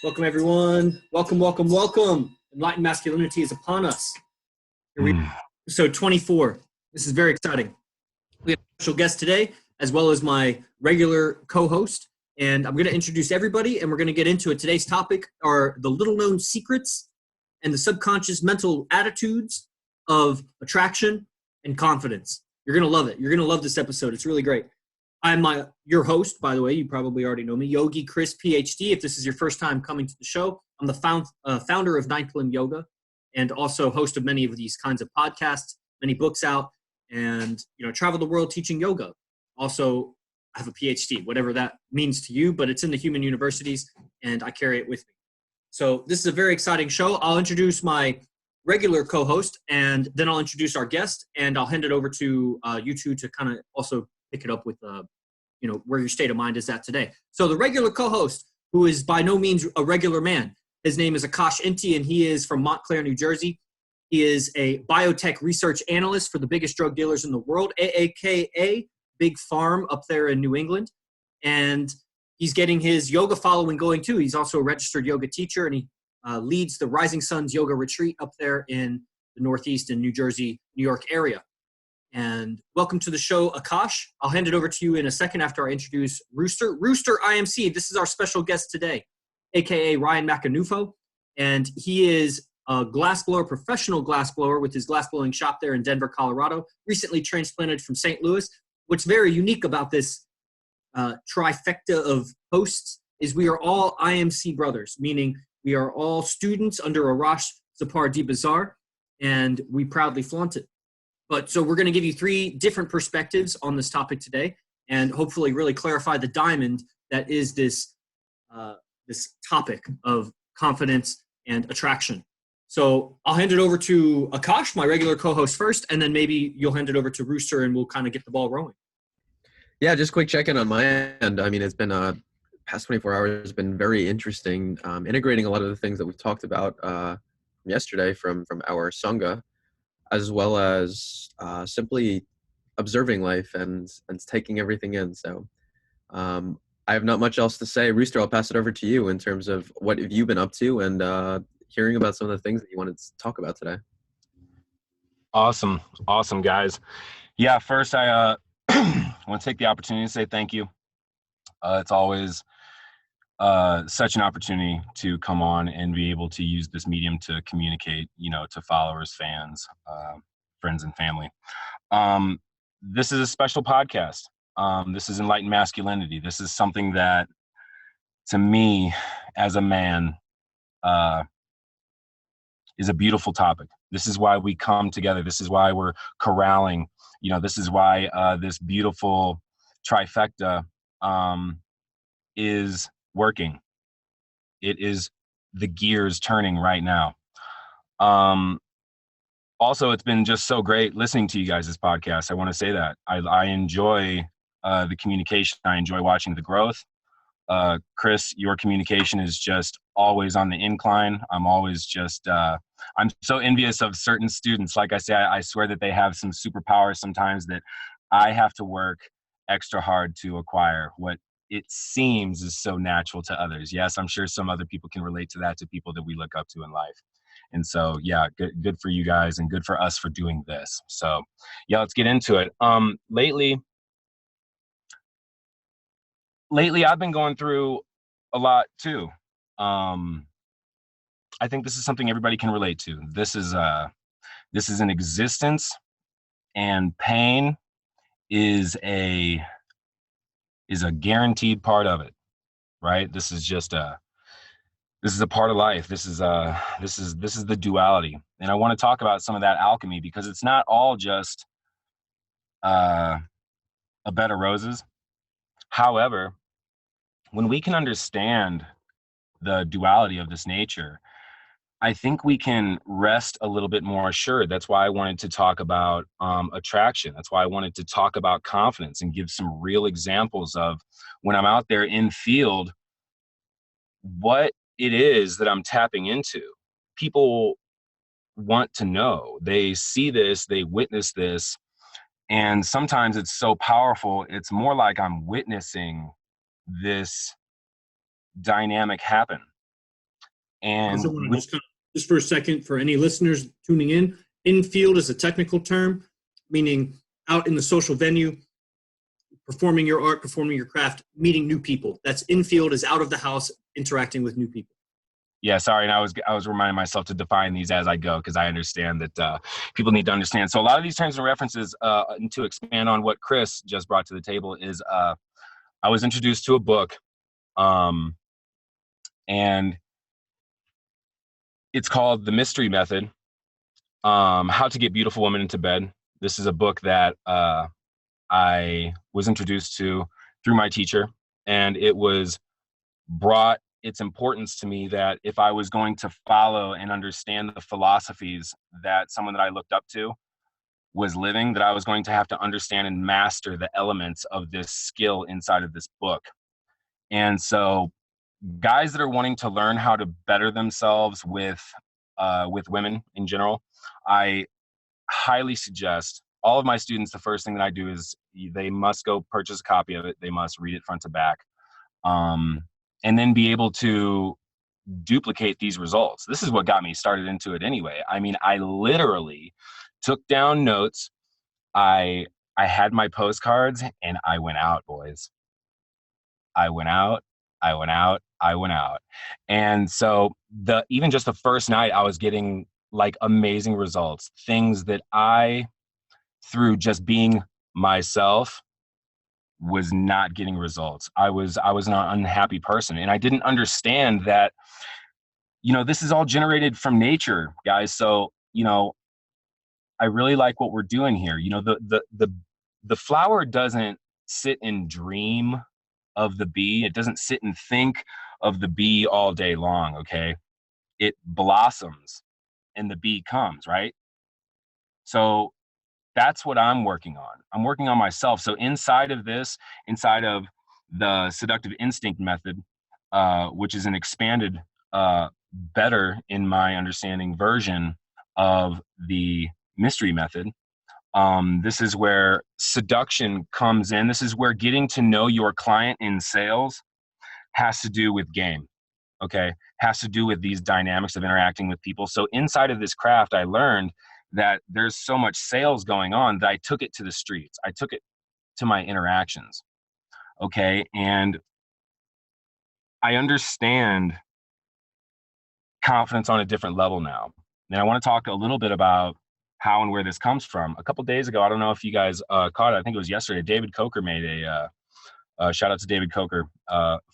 Welcome, everyone. Welcome, welcome, welcome. Enlightened Masculinity is upon us. Here we are, episode 24. This is very exciting. We have a special guest today, as well as my regular co-host. And I'm going to introduce everybody, and we're going to get into it. Today's topic are the little-known secrets and the subconscious mental attitudes of attraction and confidence. You're going to love it. You're going to love this episode. It's really great. I'm your host, by the way. You probably already know me, Yogi Chris, PhD. If this is your first time coming to the show, I'm the founder of Ninth Limb Yoga and also host of many of these kinds of podcasts, many books out, and travel the world teaching yoga. Also, I have a PhD, whatever that means to you, but it's in the human universities, and I carry it with me. So this is a very exciting show. I'll introduce my regular co-host, and then I'll introduce our guest, and I'll hand it over to you two to kind of also pick it up with where your state of mind is at today. So the regular co-host, who is by no means a regular man, his name is Akash Inti, and he is from Montclair, New Jersey. He is a biotech research analyst for the biggest drug dealers in the world, AAKA, Big Farm up there in New England. And he's getting his yoga following going too. He's also a registered yoga teacher, and he leads the Rising Suns Yoga Retreat up there in the Northeast and New Jersey, New York area. And welcome to the show, Akash. I'll hand it over to you in a second after I introduce Rooster IMC. This is our special guest today, aka Ryan Macanufo. And he is a glassblower, professional glassblower with his glassblowing shop there in Denver, Colorado, recently transplanted from St. Louis. What's very unique about this trifecta of hosts is we are all IMC brothers, meaning we are all students under Arash Sapar Di Bazar, and we proudly flaunt it. But so we're going to give you three different perspectives on this topic today, and hopefully really clarify the diamond that is this topic of confidence and attraction. So I'll hand it over to Akash, my regular co-host, first, and then maybe you'll hand it over to Rooster, and we'll kind of get the ball rolling. Yeah, just quick check-in on my end. I mean, it's been past 24 hours has been very interesting, integrating a lot of the things that we've talked about yesterday from our Sangha, as well as simply observing life and taking everything in. So I have not much else to say. Rooster, I'll pass it over to you in terms of what have you been up to and hearing about some of the things that you wanted to talk about today. Awesome, guys. Yeah, first I want to take the opportunity to say thank you. It's always such an opportunity to come on and be able to use this medium to communicate, to followers, fans, friends, and family. This is a special podcast. This is Enlightened Masculinity. This is something that, to me, as a man, is a beautiful topic. This is why we come together. This is why we're corralling. This is why this beautiful trifecta is working. It is the gears turning right now. Also, it's been just so great listening to you guys' podcast. I want to say that I enjoy the communication. I enjoy watching the growth. Chris, your communication is just always on the incline. I'm always just, I'm so envious of certain students. Like I say, I swear that they have some superpowers sometimes that I have to work extra hard to acquire. What it seems is so natural to others. Yes, I'm sure some other people can relate to that, to people that we look up to in life. And so, yeah, good for you guys and good for us for doing this. So, yeah, let's get into it. Lately, I've been going through a lot too. I think this is something everybody can relate to. This is an existence, and pain is a guaranteed part of it, right? This is a part of life. This is the duality. And I want to talk about some of that alchemy, because it's not all just a bed of roses. However, when we can understand the duality of this nature, I think we can rest a little bit more assured. That's why I wanted to talk about attraction. That's why I wanted to talk about confidence and give some real examples of when I'm out there in field, what it is that I'm tapping into. People want to know. They see this, they witness this, and sometimes it's so powerful. It's more like I'm witnessing this dynamic happen. I And also want to just for a second, for any listeners tuning in field is a technical term, meaning out in the social venue, performing your art, performing your craft, meeting new people. That's in field is out of the house, interacting with new people. yeah, sorry, and I was reminding myself to define these as I go because I understand that people need to understand. So a lot of these terms and references, and to expand on what Chris just brought to the table, is I was introduced to a book, and it's called The Mystery Method, How to Get Beautiful Women into Bed. This is a book that I was introduced to through my teacher, and it was brought its importance to me that if I was going to follow and understand the philosophies that someone that I looked up to was living, that I was going to have to understand and master the elements of this skill inside of this book. And so guys that are wanting to learn how to better themselves with women in general, I highly suggest all of my students, the first thing that I do is they must go purchase a copy of it. They must read it front to back. And then be able to duplicate these results. This is what got me started into it anyway. I mean, I literally took down notes. I had my postcards and I went out, boys. I went out. And so even just the first night, I was getting like amazing results, things that I, through just being myself, was not getting results. I was an unhappy person, and I didn't understand that, this is all generated from nature, guys. So, I really like what we're doing here. The flower doesn't sit and dream of the bee. It doesn't sit and think of the bee all day long. Okay. It blossoms and the bee comes, right? So that's what I'm working on. I'm working on myself. So inside of the seductive instinct method, which is an expanded, better in my understanding version of the mystery method. This is where seduction comes in. This is where getting to know your client in sales has to do with game. Okay. Has to do with these dynamics of interacting with people. So inside of this craft, I learned that there's so much sales going on that I took it to the streets. I took it to my interactions. Okay. And I understand confidence on a different level now. And I want to talk a little bit about how and where this comes from. A couple of days ago, I don't know if you guys caught it. I think it was yesterday. David Coker made a shout out to David Coker,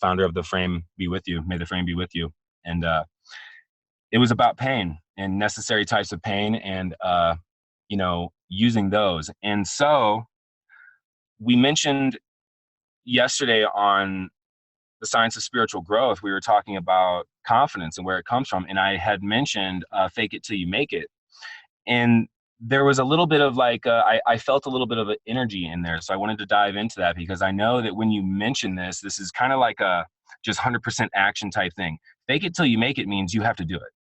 founder of The Frame Be With You. May the frame be with you. And it was about pain and necessary types of pain and, using those. And so we mentioned yesterday on the science of spiritual growth, we were talking about confidence and where it comes from. And I had mentioned fake it till you make it. And there was a little bit of I felt a little bit of an energy in there. So I wanted to dive into that because I know that when you mention this is kind of like a just 100% action type thing. Fake it till you make it means you have to do it.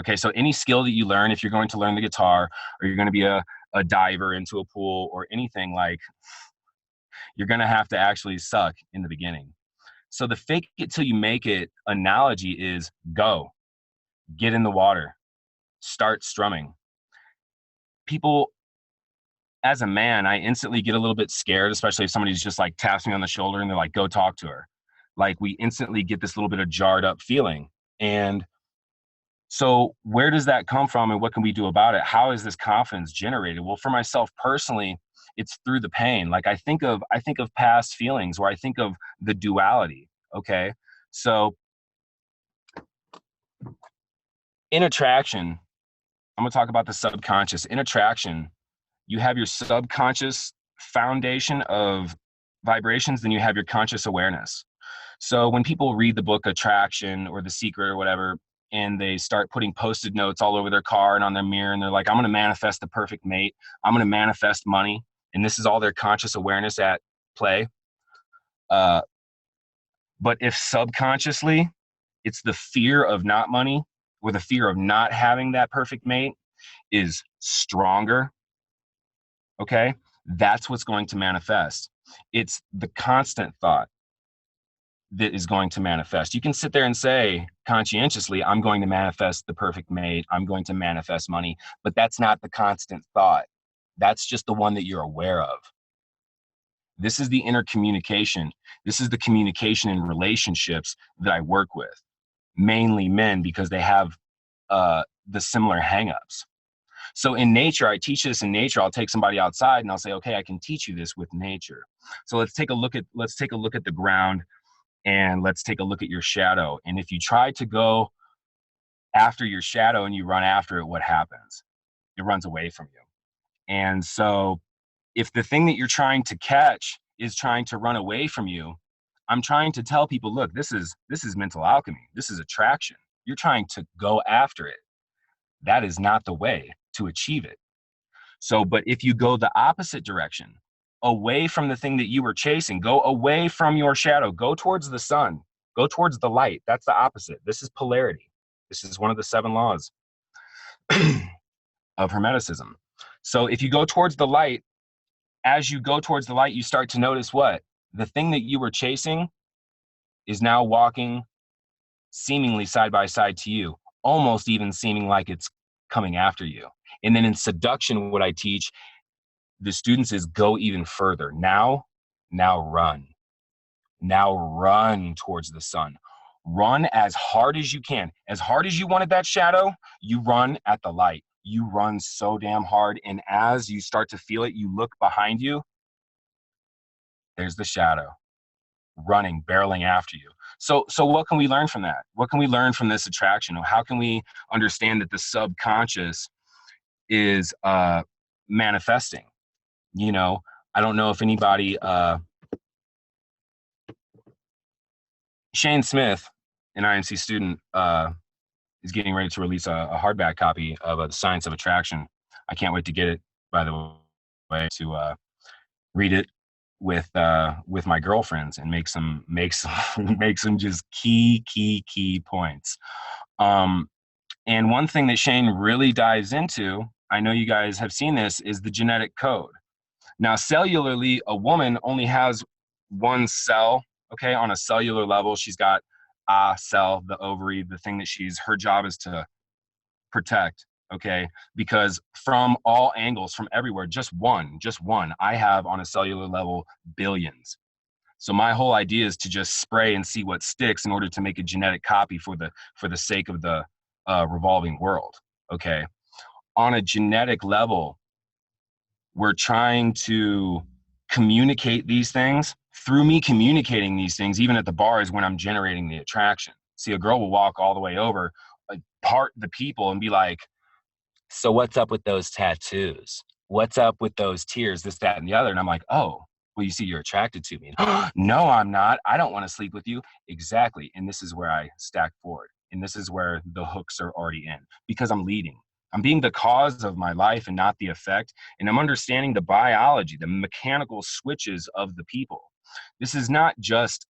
Okay, so any skill that you learn, if you're going to learn the guitar or you're going to be a diver into a pool or anything, you're going to have to actually suck in the beginning. So the fake it till you make it analogy is go, get in the water, start strumming. People, as a man, I instantly get a little bit scared, especially if somebody's just taps me on the shoulder and they're like, go talk to her. We instantly get this little bit of jarred up feeling. And so where does that come from and what can we do about it? How is this confidence generated? Well, for myself personally, it's through the pain. I think of past feelings, or I think of the duality. Okay. So in attraction, I'm going to talk about the subconscious. In attraction, you have your subconscious foundation of vibrations, then you have your conscious awareness. So when people read the book Attraction or The Secret or whatever, and they start putting Post-it notes all over their car and on their mirror, and they're like, I'm going to manifest the perfect mate. I'm going to manifest money. And this is all their conscious awareness at play. But if subconsciously it's the fear of not money or the fear of not having that perfect mate is stronger, okay, that's what's going to manifest. It's the constant thought that is going to manifest. You can sit there and say conscientiously, I'm going to manifest the perfect mate, I'm going to manifest money, but that's not the constant thought. That's just the one that you're aware of. This is the inner communication. This is the communication in relationships that I work with, mainly men, because they have the similar hangups. So in nature, I teach this in nature. I'll take somebody outside and I'll say, okay, I can teach you this with nature. So let's take a look at the ground, and let's take a look at your shadow. And if you try to go after your shadow and you run after it, what happens? It runs away from you. And so if the thing that you're trying to catch is trying to run away from you, I'm trying to tell people, look, this is mental alchemy. This is attraction. You're trying to go after it. That is not the way to achieve it. So, but if you go the opposite direction, away from the thing that you were chasing, go away from your shadow, go towards the sun, go towards the light. That's the opposite. This is polarity. This is one of the 7 laws of Hermeticism. So if you go towards the light, as you go towards the light, you start to notice what? The thing that you were chasing is now walking seemingly side by side to you, almost even seeming like it's coming after you. And then in seduction, what I teach the students is go even further. Now run. Now run towards the sun. Run as hard as you can. As hard as you wanted that shadow, you run at the light. You run so damn hard. And as you start to feel it, you look behind you. There's the shadow running, barreling after you. So what can we learn from that? What can we learn from this attraction? Or how can we understand that the subconscious is manifesting? You know, I don't know if anybody, Shane Smith, an IMC student, is getting ready to release a hardback copy of The Science of Attraction. I can't wait to get it, by the way, to read it with my girlfriends and make some just key points. And one thing that Shane really dives into, I know you guys have seen this, is the genetic code. Now, cellularly, a woman only has one cell, okay? On a cellular level, she's got a cell, the ovary, the thing that her job is to protect, okay? Because from all angles, from everywhere, just one, I have on a cellular level billions. So my whole idea is to just spray and see what sticks in order to make a genetic copy for the sake of the revolving world, okay? On a genetic level, we're trying to communicate these things. Through me communicating these things, even at the bar, is when I'm generating the attraction. See, a girl will walk all the way over, part the people, and be like, so what's up with those tattoos? What's up with those tears, this, that, and the other? And I'm like, oh, well, you see, you're attracted to me. No, I'm not. I don't want to sleep with you. Exactly. And this is where I stack forward. And this is where the hooks are already in, because I'm leading. I'm being the cause of my life and not the effect. And I'm understanding the biology, the mechanical switches of the people. This is not just,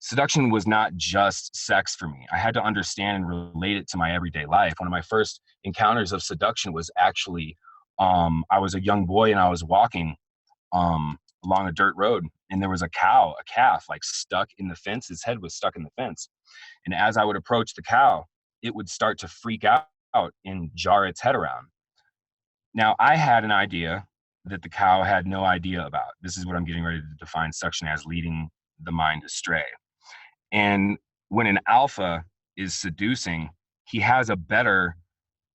seduction was not just sex for me. I had to understand and relate it to my everyday life. One of my first encounters of seduction was actually, I was a young boy and I was walking along a dirt road, and there was a calf, like stuck in the fence. His head was stuck in the fence. And as I would approach the cow, it would start to freak out and jar its head around. Now, I had an idea that the cow had no idea about. This is what I'm getting ready to define seduction as: leading the mind astray. And when an alpha is seducing, he has a better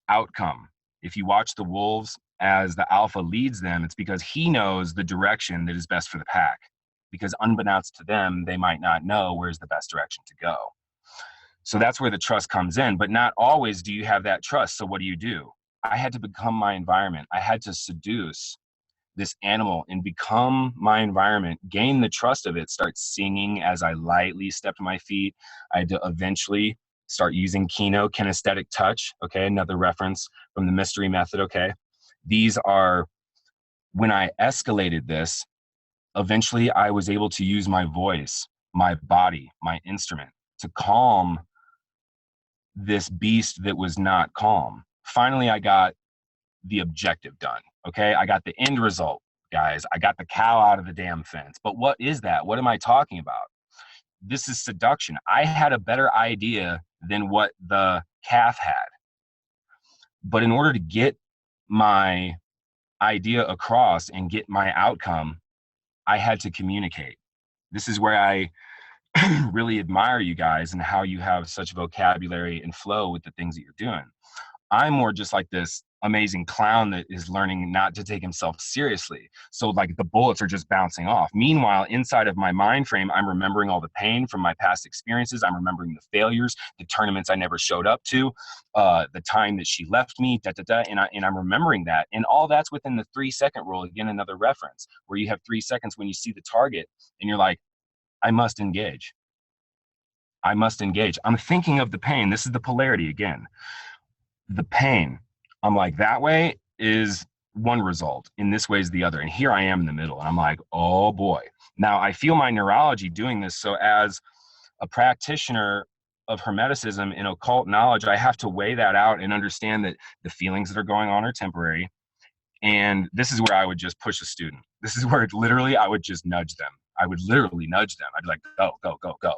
outcome. If you watch the wolves, as the alpha leads them, it's because he knows the direction that is best for the pack. Because unbeknownst to them, they might not know where's the best direction to go. So that's where the trust comes in. But not always do you have that trust. So what do? I had to become my environment. I had to seduce this animal and become my environment, gain the trust of it, start singing as I lightly stepped my feet. I had to eventually start using Kino, kinesthetic touch, okay, another reference from the mystery method, okay. These are, when I escalated this, eventually I was able to use my voice, my body, my instrument to calm this beast that was not calm. Finally, I got the objective done, okay? I got the end result, guys. I got the cow out of the damn fence. But what is that? What am I talking about? this is seduction. I had a better idea than what the calf had. But in order to get my idea across and get my outcome, I had to communicate. This is where I really admire you guys and how you have such vocabulary and flow with the things that you're doing. I'm more just like this amazing clown that is learning not to take himself seriously. So like the bullets are just bouncing off. Meanwhile, inside of my mind frame, I'm remembering all the pain from my past experiences. I'm remembering the failures, the tournaments I never showed up to, the time that she left me, and I'm remembering that. And all that's within the 3-second rule. Again, another reference where you have 3 seconds when you see the target and you're like, I must engage. I must engage. I'm thinking of the pain. This is the polarity again. The pain. I'm like, that way is one result. In this way is the other. And here I am in the middle. And I'm like, oh boy. Now I feel my neurology doing this. So as a practitioner of Hermeticism and occult knowledge, I have to weigh that out and understand that the feelings that are going on are temporary. And this is where I would just push a student. This is where literally I would just nudge them. I would literally nudge them. I'd be like, go, go, go, go.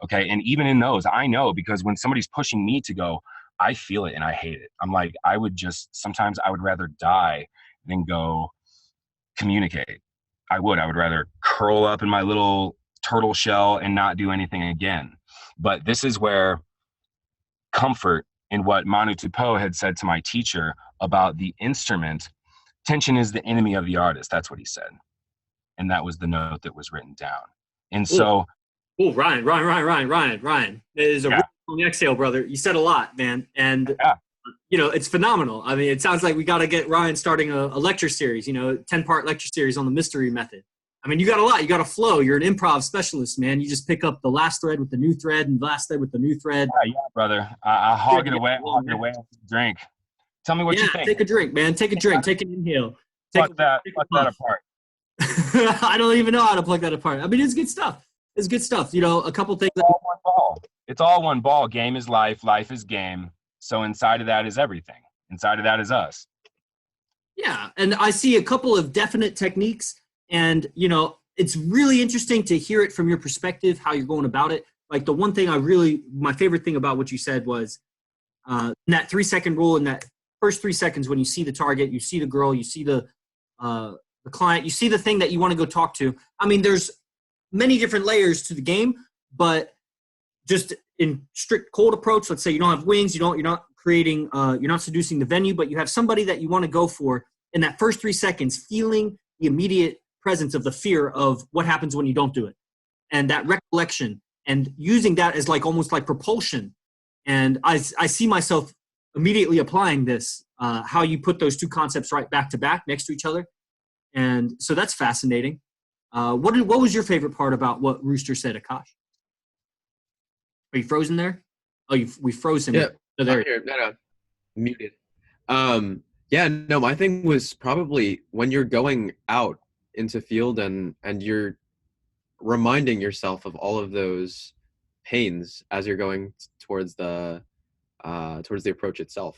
Okay. And even in those, I know, because when somebody's pushing me to go, I feel it and I hate it. I'm like, sometimes I would rather die than go communicate. I would rather curl up in my little turtle shell and not do anything again. But this is where comfort in what Manu Tupou had said to my teacher about the instrument, tension is the enemy of the artist. That's what he said. And that was the note that was written down. And so. Oh, Ryan. It is a long exhale, brother. You said a lot, man. And, it's phenomenal. I mean, it sounds like we got to get Ryan starting a lecture series, 10-part lecture series on the mystery method. I mean, you got a lot. You got a flow. You're an improv specialist, man. You just pick up the last thread with the new thread and the last thread with the new thread. Yeah, brother. I hog it away. Drink. Tell me what you think. Take a drink, man. Take a drink. Take an inhale. Pluck that apart. I don't even know how to pluck that apart. I mean, it's good stuff. It's good stuff. A couple things. It's all one ball. Game is life. Life is game. So inside of that is everything. Inside of that is us. Yeah. And I see a couple of definite techniques. And, it's really interesting to hear it from your perspective, how you're going about it. Like the one thing my favorite thing about what you said was that 3-second rule in that first 3 seconds when you see the target, you see the girl, you see the client, you see the thing that you want to go talk to. I mean, there's many different layers to the game, but just in strict cold approach, let's say you don't have wings, you're not creating, you're not seducing the venue, but you have somebody that you want to go for in that first 3 seconds, feeling the immediate presence of the fear of what happens when you don't do it. And that recollection and using that as almost like propulsion. And I see myself immediately applying this, how you put those two concepts right back to back next to each other. And so that's fascinating. What was your favorite part about what Rooster said, Akash? Are you frozen there? Oh, we froze him. Yeah, no, there. No, muted. My thing was probably when you're going out into field and you're reminding yourself of all of those pains as you're going towards the approach itself.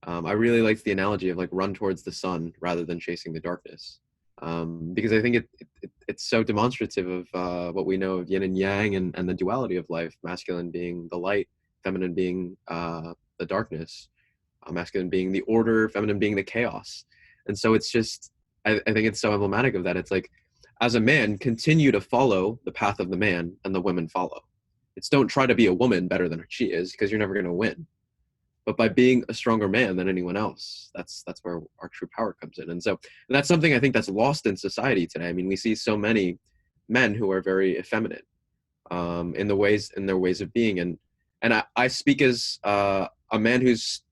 I really liked the analogy of run towards the sun rather than chasing the darkness. Because I think it's so demonstrative of what we know of yin and yang and the duality of life, masculine being the light, feminine being the darkness, masculine being the order, feminine being the chaos. And so it's just, I think it's so emblematic of that. It's like, as a man, continue to follow the path of the man and the women follow. It's don't try to be a woman better than she is, because you're never going to win. But by being a stronger man than anyone else, that's where our true power comes in. And so that's something I think that's lost in society today. I mean, we see so many men who are very effeminate in their ways of being. And I speak as a man who's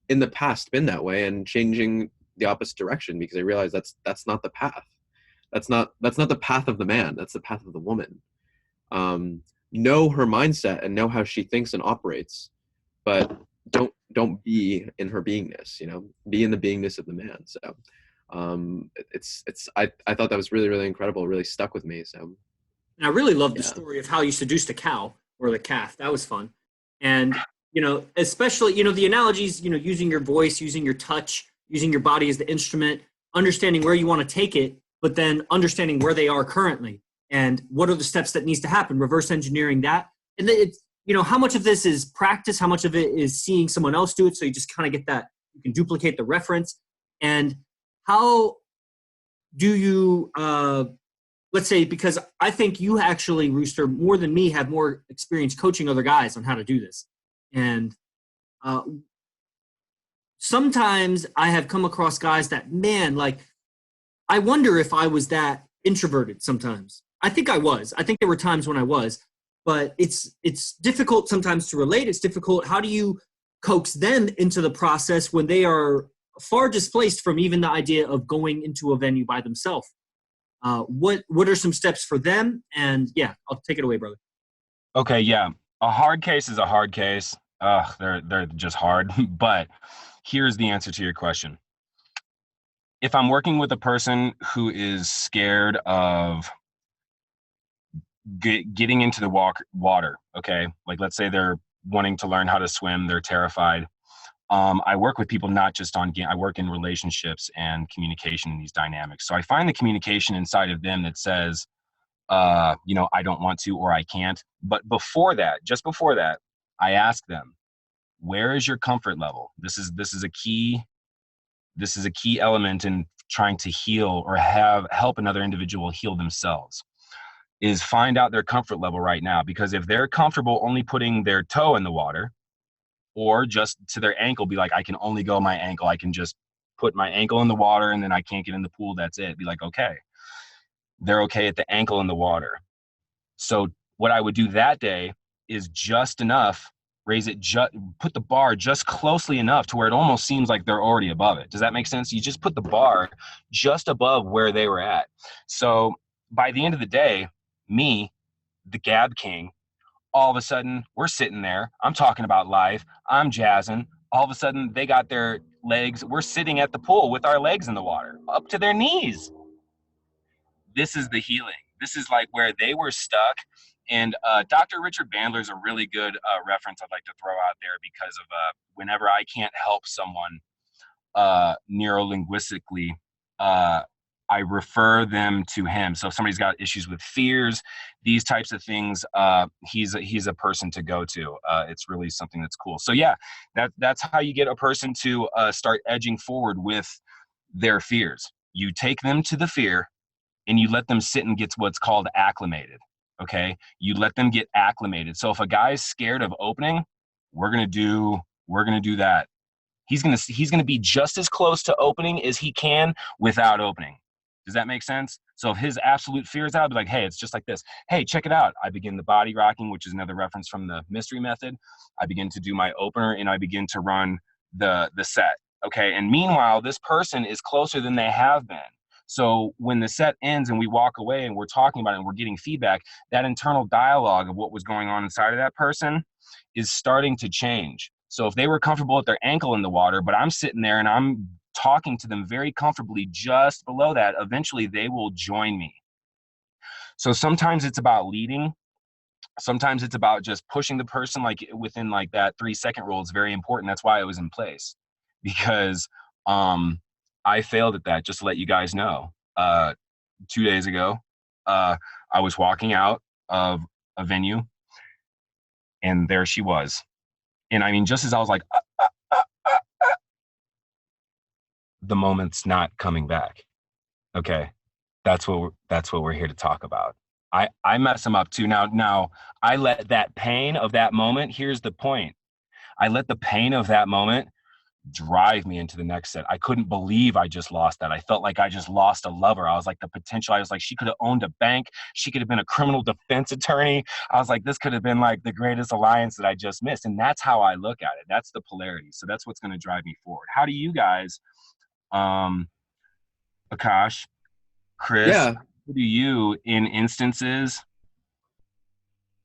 in the past been that way and changing the opposite direction, because I realize that's not the path. That's not the path of the man. That's the path of the woman. Know her mindset and know how she thinks and operates. But don't be in her beingness, be in the beingness of the man. So I thought that was really, really incredible. It really stuck with me. So and I really loved the story of how you seduced a cow or the calf. That was fun. And, especially, the analogies, using your voice, using your touch, using your body as the instrument, understanding where you want to take it, but then understanding where they are currently and what are the steps that needs to happen, reverse engineering that. And then it's, how much of this is practice, how much of it is seeing someone else do it, so you just kind of get that, you can duplicate the reference. And how do you, let's say, because I think you actually, Rooster, more than me, have more experience coaching other guys on how to do this. And sometimes I have come across guys that, man, like, I wonder if I was that introverted sometimes. I think I was. I think there were times when I was. But it's difficult sometimes to relate. It's difficult. How do you coax them into the process when they are far displaced from even the idea of going into a venue by themselves? What are some steps for them? And yeah, I'll take it away, brother. Okay, yeah. A hard case is a hard case. They're just hard. But here's the answer to your question. If I'm working with a person who is scared of getting into the water, okay, like let's say they're wanting to learn how to swim, they're terrified. I work with people not just on I work in relationships and communication in these dynamics. So I find the communication inside of them that says, I don't want to, or I can't. But just before that, I ask them, where is your comfort level? This is a key element in trying to heal or help another individual heal themselves, is find out their comfort level right now. Because if they're comfortable only putting their toe in the water, or just to their ankle, be like, I can only go my ankle, I can just put my ankle in the water and then I can't get in the pool, that's it. Be like, okay, they're okay at the ankle in the water. So what I would do that day is just enough, put the bar just closely enough to where it almost seems like they're already above it. Does that make sense? You just put the bar just above where they were at. So by the end of the day, me, the Gab King, all of a sudden we're sitting there, I'm talking about life, I'm jazzing. All of a sudden they got their legs, we're sitting at the pool with our legs in the water up to their knees. This is the healing. This is like where they were stuck. And Dr. Richard Bandler is a really good reference I'd like to throw out there, because of whenever I can't help someone neurolinguistically, I refer them to him. So if somebody's got issues with fears, these types of things, he's a person to go to. It's really something that's cool. So yeah, that's how you get a person to start edging forward with their fears. You take them to the fear and you let them sit and get what's called acclimated. Okay, you let them get acclimated. So if a guy's scared of opening, we're gonna do that. He's gonna be just as close to opening as he can without opening. Does that make sense? So if his absolute fear is out, I'll be like, hey, it's just like this. Hey, check it out. I begin the body rocking, which is another reference from the mystery method. I begin to do my opener and I begin to run the set. Okay, and meanwhile, this person is closer than they have been. So when the set ends and we walk away and we're talking about it and we're getting feedback, that internal dialogue of what was going on inside of that person is starting to change. So if they were comfortable with their ankle in the water, but I'm sitting there and I'm talking to them very comfortably just below that, eventually they will join me. So sometimes it's about leading. Sometimes it's about just pushing the person like within like that 3-second rule. It's very important. That's why it was in place, because I failed at that. Just to let you guys know, 2 days ago, I was walking out of a venue and there she was. And I mean, just as I was like, the moment's not coming back. Okay. That's what we're here to talk about. I mess them up too. Now I let that pain of that moment, here's the point. I let the pain of that moment drive me into the next set. I couldn't believe I just lost that. I felt like I just lost a lover. I was like, the potential, I was like, she could have owned a bank. She could have been a criminal defense attorney. I was like, this could have been like the greatest alliance that I just missed. And that's how I look at it. That's the polarity. So that's what's going to drive me forward. How do you guys, Akash, Chris, Yeah. how do you, in instances,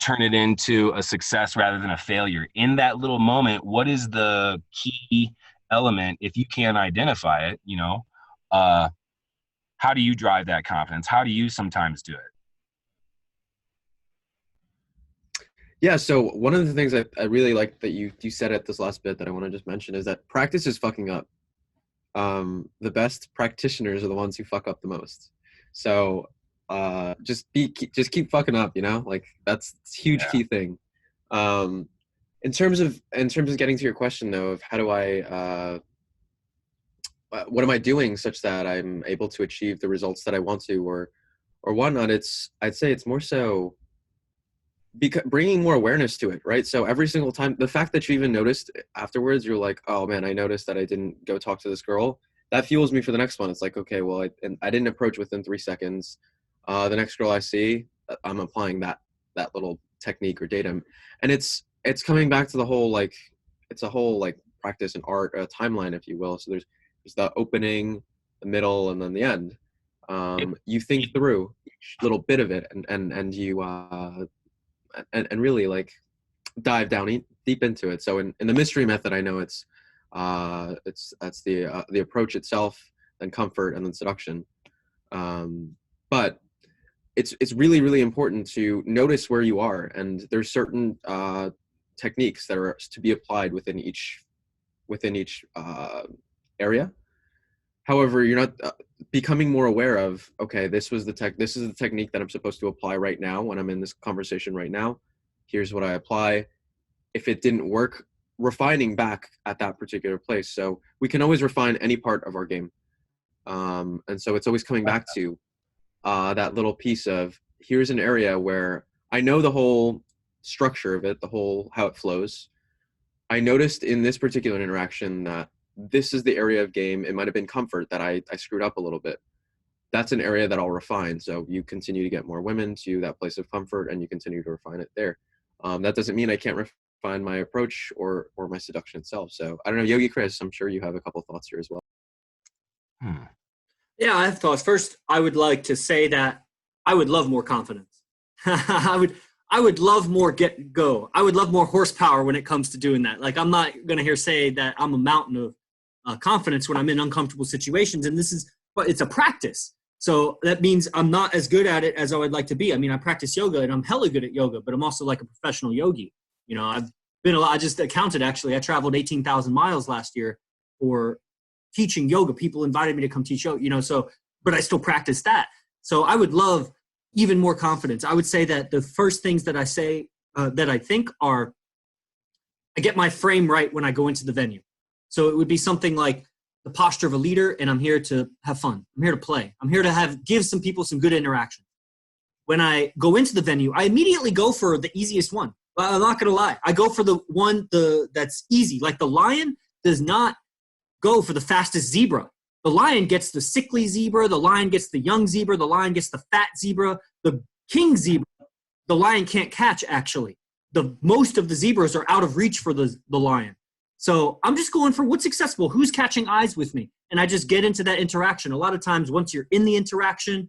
turn it into a success rather than a failure? In that little moment, what is the key element, if you can identify it, how do you drive that confidence? How do you sometimes do it? Yeah, so one of the things I really like that you said at this last bit that I want to just mention is that practice is fucking up. The best practitioners are the ones who fuck up the most. So just keep fucking up, you know, like that's a huge key thing. In terms of getting to your question though, of how do I what am I doing such that I'm able to achieve the results that I want to, or whatnot, I'd say it's more so bringing more awareness to it, right? So every single time, the fact that you even noticed afterwards, you're like, oh man, I noticed that I didn't go talk to this girl. That fuels me for the next one. It's like, okay, well, I didn't approach within 3 seconds. The next girl I see, I'm applying that little technique or datum, and it's coming back to the whole, like, it's a whole like practice and art, timeline, if you will. So there's the opening, the middle, and then the end. You think through each little bit of it, and you and really like dive down deep into it. So in the mystery method, I know that's the approach itself, then comfort, and then seduction. But it's really, really important to notice where you are, and there's certain techniques that are to be applied within each area. However, you're not becoming more aware of, okay, this is the technique that I'm supposed to apply right now when I'm in this conversation right now. Here's what I apply. If it didn't work, refining back at that particular place. So we can always refine any part of our game. And so it's always coming back to that little piece of, here's an area where I know the whole structure of it, how it flows. I noticed in this particular interaction that this is the area of game. It might have been comfort that I screwed up a little bit. That's an area that I'll refine. So you continue to get more women to that place of comfort, and you continue to refine it there. That doesn't mean I can't refine my approach or my seduction itself. So I don't know, Yogi Chris, I'm sure you have a couple thoughts here as well. Yeah, I have thoughts. First, I would like to say that I would love more confidence. I would love more go. I would love more horsepower when it comes to doing that. Like, I'm not going to say that I'm a mountain of confidence when I'm in uncomfortable situations. And but it's a practice. So that means I'm not as good at it as I would like to be. I mean, I practice yoga and I'm hella good at yoga, but I'm also like a professional yogi. You know, I just counted, actually. I traveled 18,000 miles last year for teaching yoga. People invited me to come teach yoga, you know, but I still practice that. So I would love even more confidence. I would say that the first things that I say, that I think are, I get my frame right when I go into the venue. So it would be something like the posture of a leader, and I'm here to have fun. I'm here to play. I'm here to give some people some good interaction. When I go into the venue, I immediately go for the easiest one. I'm not going to lie. I go for the one that's easy. Like, the lion does not go for the fastest zebra. The lion gets the sickly zebra. The lion gets the young zebra. The lion gets the fat zebra. The king zebra, the lion can't catch, actually. Most of the zebras are out of reach for the lion. So I'm just going for what's accessible. Who's catching eyes with me? And I just get into that interaction. A lot of times, once you're in the interaction,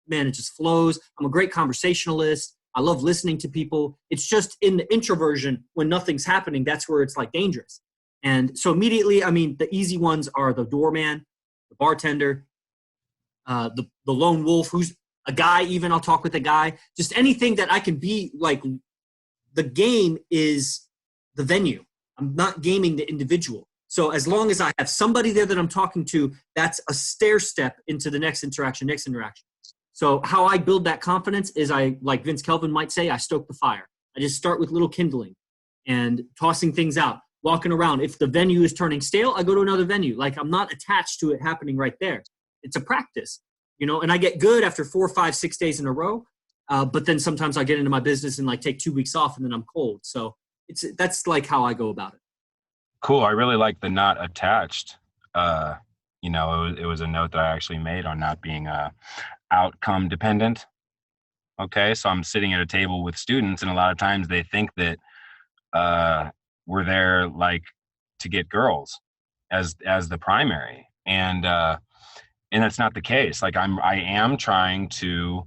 man, it just flows. I'm a great conversationalist. I love listening to people. It's just in the introversion, when nothing's happening, that's where it's like dangerous. And so immediately, I mean, the easy ones are the doorman, the bartender, the lone wolf, who's a guy. Even I'll talk with a guy. Just anything that I can be like. The game is the venue. I'm not gaming the individual. So as long as I have somebody there that I'm talking to, that's a stair step into the next interaction. So how I build that confidence is, like Vince Kelvin might say, I stoke the fire. I just start with little kindling and tossing things out, walking around. If the venue is turning stale, I go to another venue. Like, I'm not attached to it happening right there. It's a practice, you know, and I get good after 4, 5, 6 days in a row. But then sometimes I get into my business and like take 2 weeks off, and then I'm cold. So that's like how I go about it. Cool. I really like the not attached. You know, it was a note that I actually made on not being outcome dependent. Okay, so I'm sitting at a table with students, and a lot of times they think that we're there like to get girls as the primary, and that's not the case. Like, I am trying to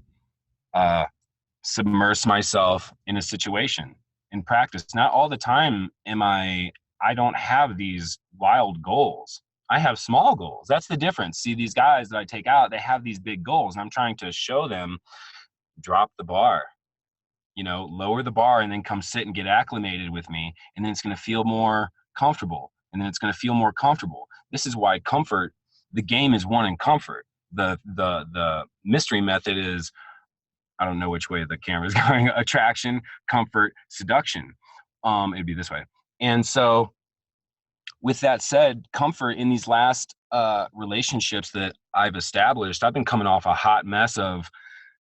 submerge myself in a situation in practice. Not all the time I don't have these wild goals. I have small goals. That's the difference. See, these guys that I take out, they have these big goals, and I'm trying to show them, drop the bar, you know, lower the bar, and then come sit and get acclimated with me. And then it's going to feel more comfortable. And then it's going to feel more comfortable. This is why comfort, the game is one in comfort. The mystery method is, I don't know which way the camera's going. Attraction, comfort, seduction. It'd be this way. And so with that said, comfort in these last relationships that I've established, I've been coming off a hot mess of,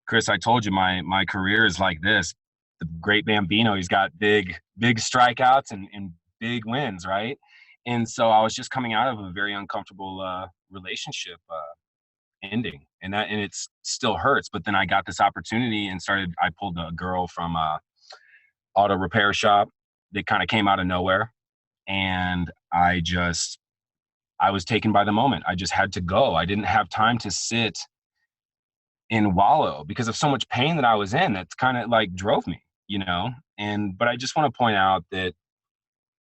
Chris, I told you my career is like this. The great Bambino, he's got big strikeouts and big wins, right? And so I was just coming out of a very uncomfortable relationship ending, and it still hurts. But then I got this opportunity and I pulled a girl from a auto repair shop that kind of came out of nowhere, and I was taken by the moment. I just had to go. I didn't have time to sit and wallow because of so much pain that I was in. That's kind of like drove me, but I just want to point out that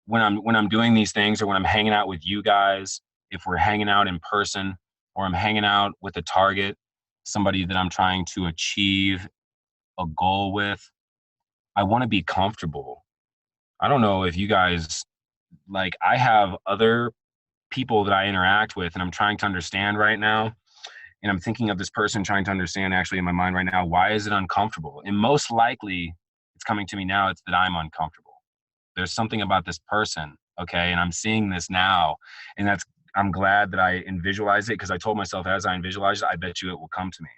when I'm doing these things, or when I'm hanging out with you guys, if we're hanging out in person, or I'm hanging out with a target, somebody that I'm trying to achieve a goal with, I want to be comfortable. I don't know if you guys, like, I have other people that I interact with and I'm trying to understand right now. And I'm thinking of this person, trying to understand actually in my mind right now, why is it uncomfortable? And most likely it's coming to me now, it's that I'm uncomfortable. There's something about this person, okay? And I'm seeing this now, and I'm glad that I visualize it, because I told myself as I visualize it, I bet you it will come to me.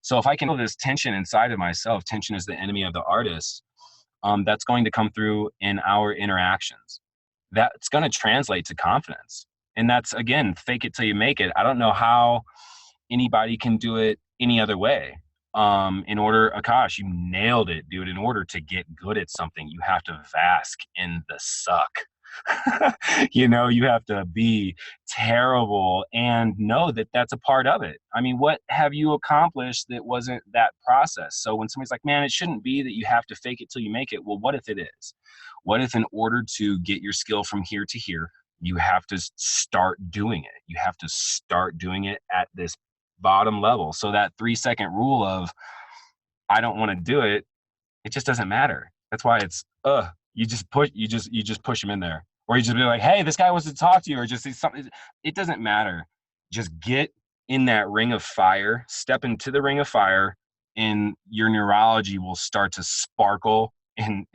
So if I can feel this tension inside of myself, tension is the enemy of the artist, that's going to come through in our interactions. That's going to translate to confidence. And that's, again, fake it till you make it. I don't know how anybody can do it any other way. Akash, you nailed it, dude. In order to get good at something, you have to bask in the suck. You have to be terrible and know that that's a part of it. I mean, what have you accomplished that wasn't that process? So when somebody's like, man, it shouldn't be that you have to fake it till you make it. Well, what if it is? What if in order to get your skill from here to here, you have to start doing it? You have to start doing it at this bottom level. So that 3-second rule of, I don't want to do it, it just doesn't matter. That's why it's, you just push them in there. Or you just be like, hey, this guy wants to talk to you, or just say something. It doesn't matter. Just get in that ring of fire, step into the ring of fire, and your neurology will start to sparkle and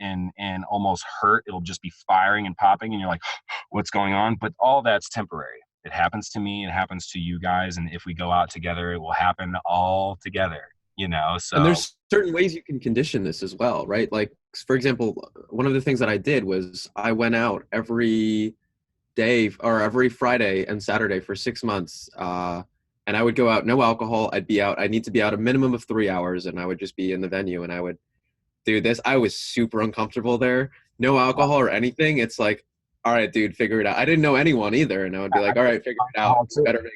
almost hurt. It'll just be firing and popping, and you're like, what's going on? But all that's temporary. It happens to me, it happens to you guys, and if we go out together, it will happen all together, so. And there's certain ways you can condition this as well, right? Like, for example, one of the things that I did was I went out every day, or every Friday and Saturday for 6 months, and I would go out, no alcohol. I'd need to be out a minimum of 3 hours, and I would just be in the venue, and I would do this. I was super uncomfortable there. No alcohol or anything. It's like, all right, dude, figure it out. I didn't know anyone either, and I would be like, all right, figure it out. Better make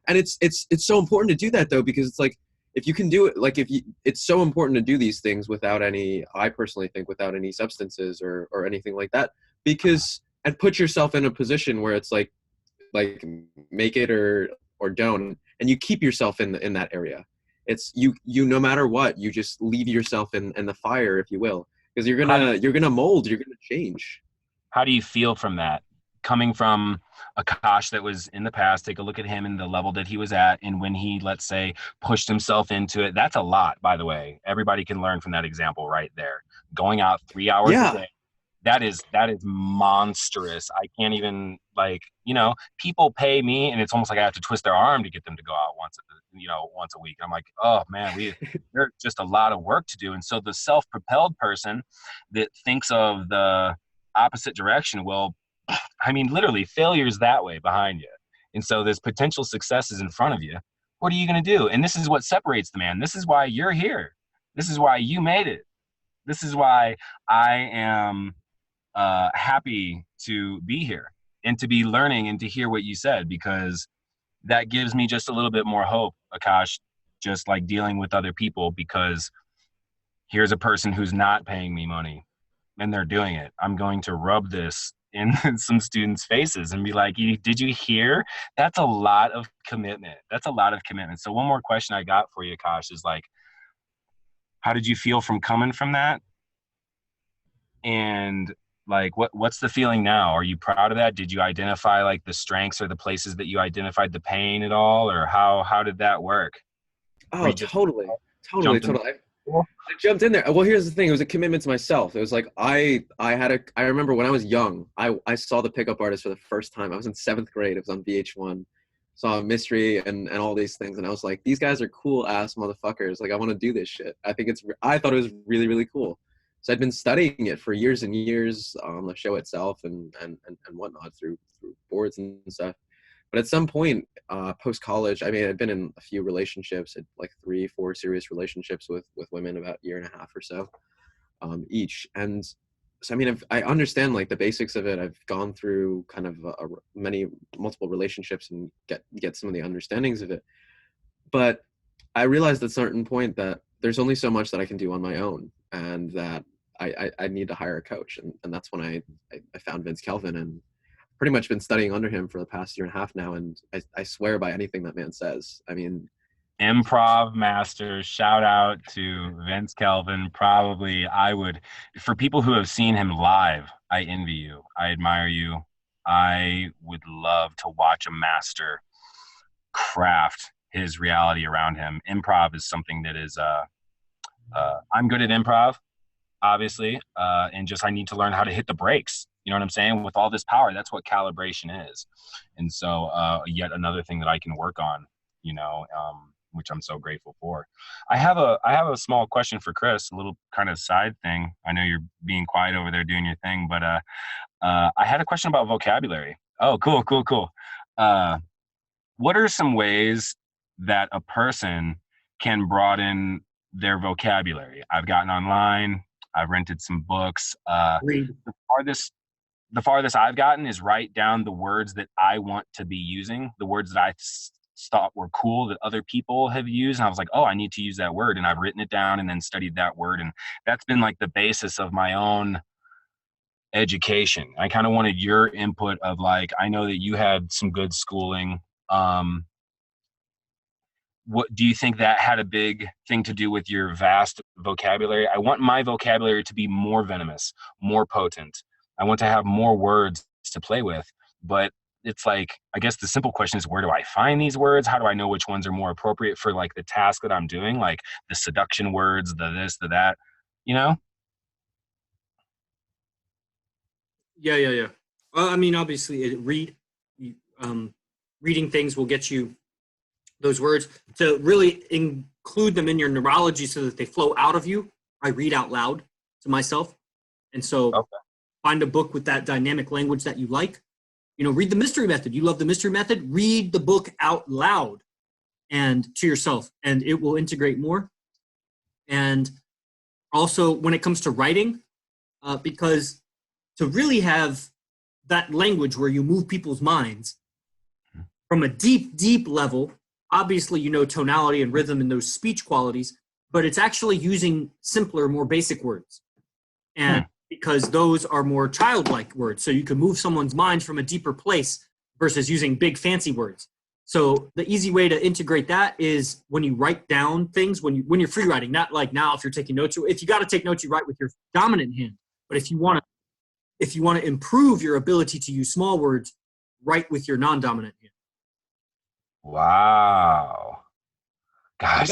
friends. And it's so important to do that, though, because it's like, if you can do it, like, it's so important to do these things I personally think without any substances or anything like that, because, and put yourself in a position where it's like make it or don't, and you keep yourself in that area. It's you no matter what, you just leave yourself in the fire, if you will, because you're gonna mold, you're gonna change. How do you feel from that? Coming from Akash that was in the past, take a look at him and the level that he was at, and when he, let's say, pushed himself into it. That's a lot, by the way. Everybody can learn from that example right there. Going out 3 hours a day, that is monstrous. I can't even, people pay me, and it's almost like I have to twist their arm to get them to go out once a week. I'm like, oh man, there's just a lot of work to do. And so the self-propelled person that thinks of the opposite direction, well, I mean, literally, failure is that way behind you. And so there's potential successes in front of you. What are you going to do? And this is what separates the man. This is why you're here. This is why you made it. This is why I am happy to be here and to be learning and to hear what you said, because that gives me just a little bit more hope, Akash, just like dealing with other people, because here's a person who's not paying me money and they're doing it. I'm going to rub this in some students' faces and be like, did you hear? That's a lot of commitment. So one more question I got for you, Akash, is like, how did you feel from coming from that? And like, what's the feeling now? Are you proud of that? Did you identify like the strengths or the places that you identified the pain at all? Or how did that work? Oh, totally. Totally. jumped in? I jumped in there. Well, here's the thing. It was a commitment to myself. It was like, I remember when I was young, I saw the pickup artist for the first time. I was in 7th grade. It was on VH1. Saw Mystery and all these things. And I was like, these guys are cool ass motherfuckers. Like, I want to do this shit. I thought it was really, really cool. So I'd been studying it for years and years on the show itself and whatnot through boards and stuff. But at some point, post-college, I mean, I'd been in a few relationships, like 3-4 serious relationships with women, about a year and a half or so each. And so, I mean, I understand like the basics of it. I've gone through kind of multiple relationships and get some of the understandings of it. But I realized at a certain point that there's only so much that I can do on my own, and that I need to hire a coach. And that's when I found Vince Kelvin, and pretty much been studying under him for the past year and a half now. And I swear by anything that man says. I mean, improv master, shout out to Vince Kelvin. Probably for people who have seen him live, I envy you. I admire you. I would love to watch a master craft his reality around him. Improv is something that is, I'm good at improv, obviously. And just, I need to learn how to hit the brakes. You know what I'm saying? With all this power, that's what calibration is. And so yet another thing that I can work on, which I'm so grateful for. I have a small question for Chris, a little kind of side thing. I know you're being quiet over there doing your thing, but I had a question about vocabulary. Oh, cool. What are some ways that a person can broaden their vocabulary? I've gotten online. I've rented some books. The farthest I've gotten is write down the words that I want to be using, the words that I thought were cool that other people have used. And I was like, oh, I need to use that word. And I've written it down and then studied that word. And that's been like the basis of my own education. I kind of wanted your input of like, I know that you had some good schooling. What do you think that had a big thing to do with your vast vocabulary? I want my vocabulary to be more venomous, more potent. I want to have more words to play with, but it's like, I guess the simple question is, where do I find these words? How do I know which ones are more appropriate for like the task that I'm doing? Like the seduction words, the this, the that, Yeah. Well, I mean, obviously reading things will get you those words. To really include them in your neurology so that they flow out of you, I read out loud to myself. And so Find a book with that dynamic language that you like. Read the Mystery Method. You love the Mystery Method? Read the book out loud and to yourself, and it will integrate more. And also when it comes to writing, because to really have that language where you move people's minds from a deep, deep level, obviously, tonality and rhythm and those speech qualities, but it's actually using simpler, more basic words. And because those are more childlike words. So you can move someone's mind from a deeper place versus using big fancy words. So the easy way to integrate that is when you write down things, when you're free writing, not like now if you're taking notes. If you got to take notes, you write with your dominant hand. But if you want to improve your ability to use small words, write with your non-dominant hand. Wow. Gosh,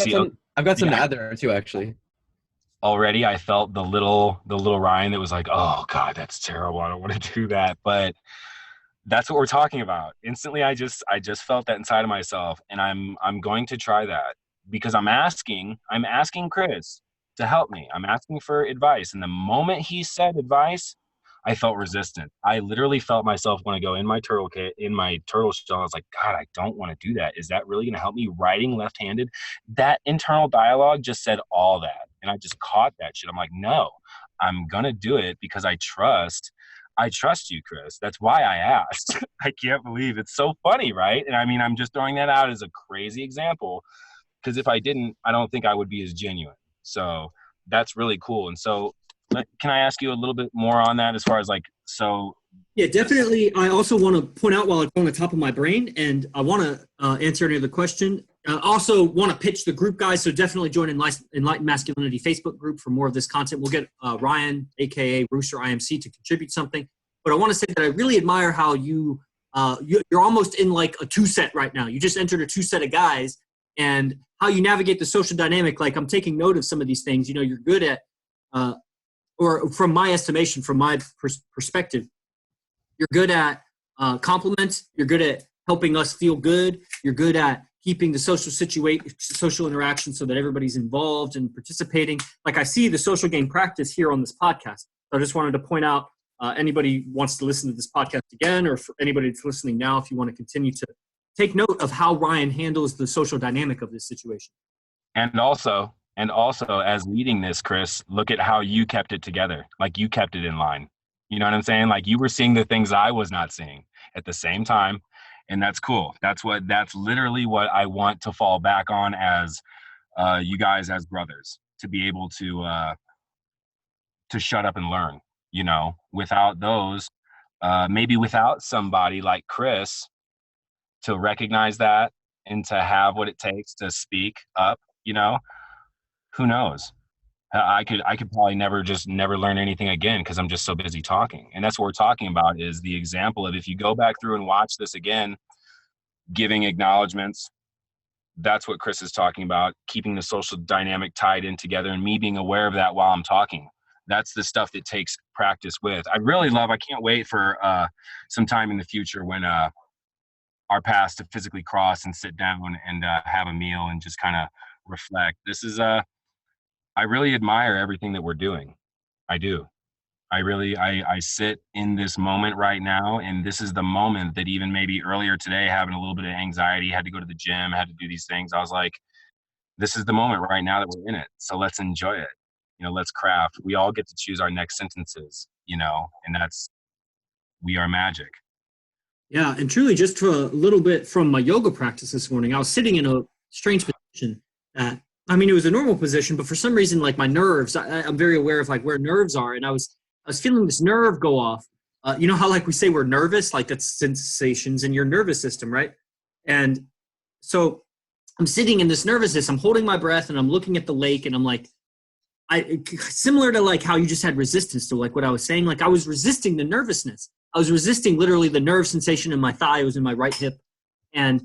I've got some to add there too, actually. Already I felt the little Ryan that was like, oh God, that's terrible. I don't want to do that. But that's what we're talking about. Instantly, I just felt that inside of myself, and I'm going to try that because I'm asking Chris to help me. I'm asking for advice. And the moment he said advice, I felt resistant. I literally felt myself want to go in my turtle shell. I was like, God, I don't want to do that. Is that really going to help me writing left-handed? That internal dialogue just said all that. And I just caught that shit. I'm like, no, I'm going to do it because I trust you, Chris. That's why I asked. I can't believe it's so funny, right? And I mean, I'm just throwing that out as a crazy example because if I didn't, I don't think I would be as genuine. So that's really cool. And so can I ask you a little bit more on that as far as Yeah, definitely. I also want to point out while it's on the top of my brain, and I want to answer any other question. I also want to pitch the group, guys, so definitely join Enlightened Masculinity Facebook group for more of this content. We'll get Ryan, a.k.a. Rooster IMC, to contribute something. But I want to say that I really admire how you're almost in like a two-set right now. You just entered a two-set of guys, and how you navigate the social dynamic. Like, I'm taking note of some of these things. You know, you're good at, or from my estimation, from my perspective, you're good at compliments. You're good at helping us feel good. You're good at keeping the social interaction so that everybody's involved and participating. Like, I see the social game practice here on this podcast. So I just wanted to point out, anybody wants to listen to this podcast again, or for anybody that's listening now, if you want to continue to take note of how Ryan handles the social dynamic of this situation. And also as leading this, Chris, look at how you kept it together. Like, you kept it in line. You know what I'm saying? Like, you were seeing the things I was not seeing at the same time. And that's cool. That's literally what I want to fall back on as you guys as brothers, to be able to shut up and learn, you know, without those, maybe without somebody like Chris to recognize that and to have what it takes to speak up, you know, who knows? I could probably never learn anything again, because I'm just so busy talking. And that's what we're talking about, is the example of, if you go back through and watch this again, giving acknowledgements. That's what Chris is talking about, keeping the social dynamic tied in together, and me being aware of that while I'm talking. That's the stuff that takes practice with. I can't wait for some time in the future when our paths to physically cross and sit down and have a meal and just kind of reflect. This is I really admire everything that we're doing. I do. I sit in this moment right now, and this is the moment that even maybe earlier today, having a little bit of anxiety, had to go to the gym, had to do these things. I was like, this is the moment right now that we're in it. So let's enjoy it. You know, let's craft. We all get to choose our next sentences, you know, and we are magic. Yeah, and truly, just for a little bit from my yoga practice this morning, I was sitting in a strange position that, I mean, it was a normal position, but for some reason, like, my nerves, I'm very aware of like where nerves are. And I was feeling this nerve go off. You know how, like, we say we're nervous, like that's sensations in your nervous system, right? And so I'm sitting in this nervousness, I'm holding my breath, and I'm looking at the lake, and I'm like, similar to like how you just had resistance to like what I was saying, like I was resisting the nervousness. I was resisting literally the nerve sensation in my thigh. It was in my right hip. And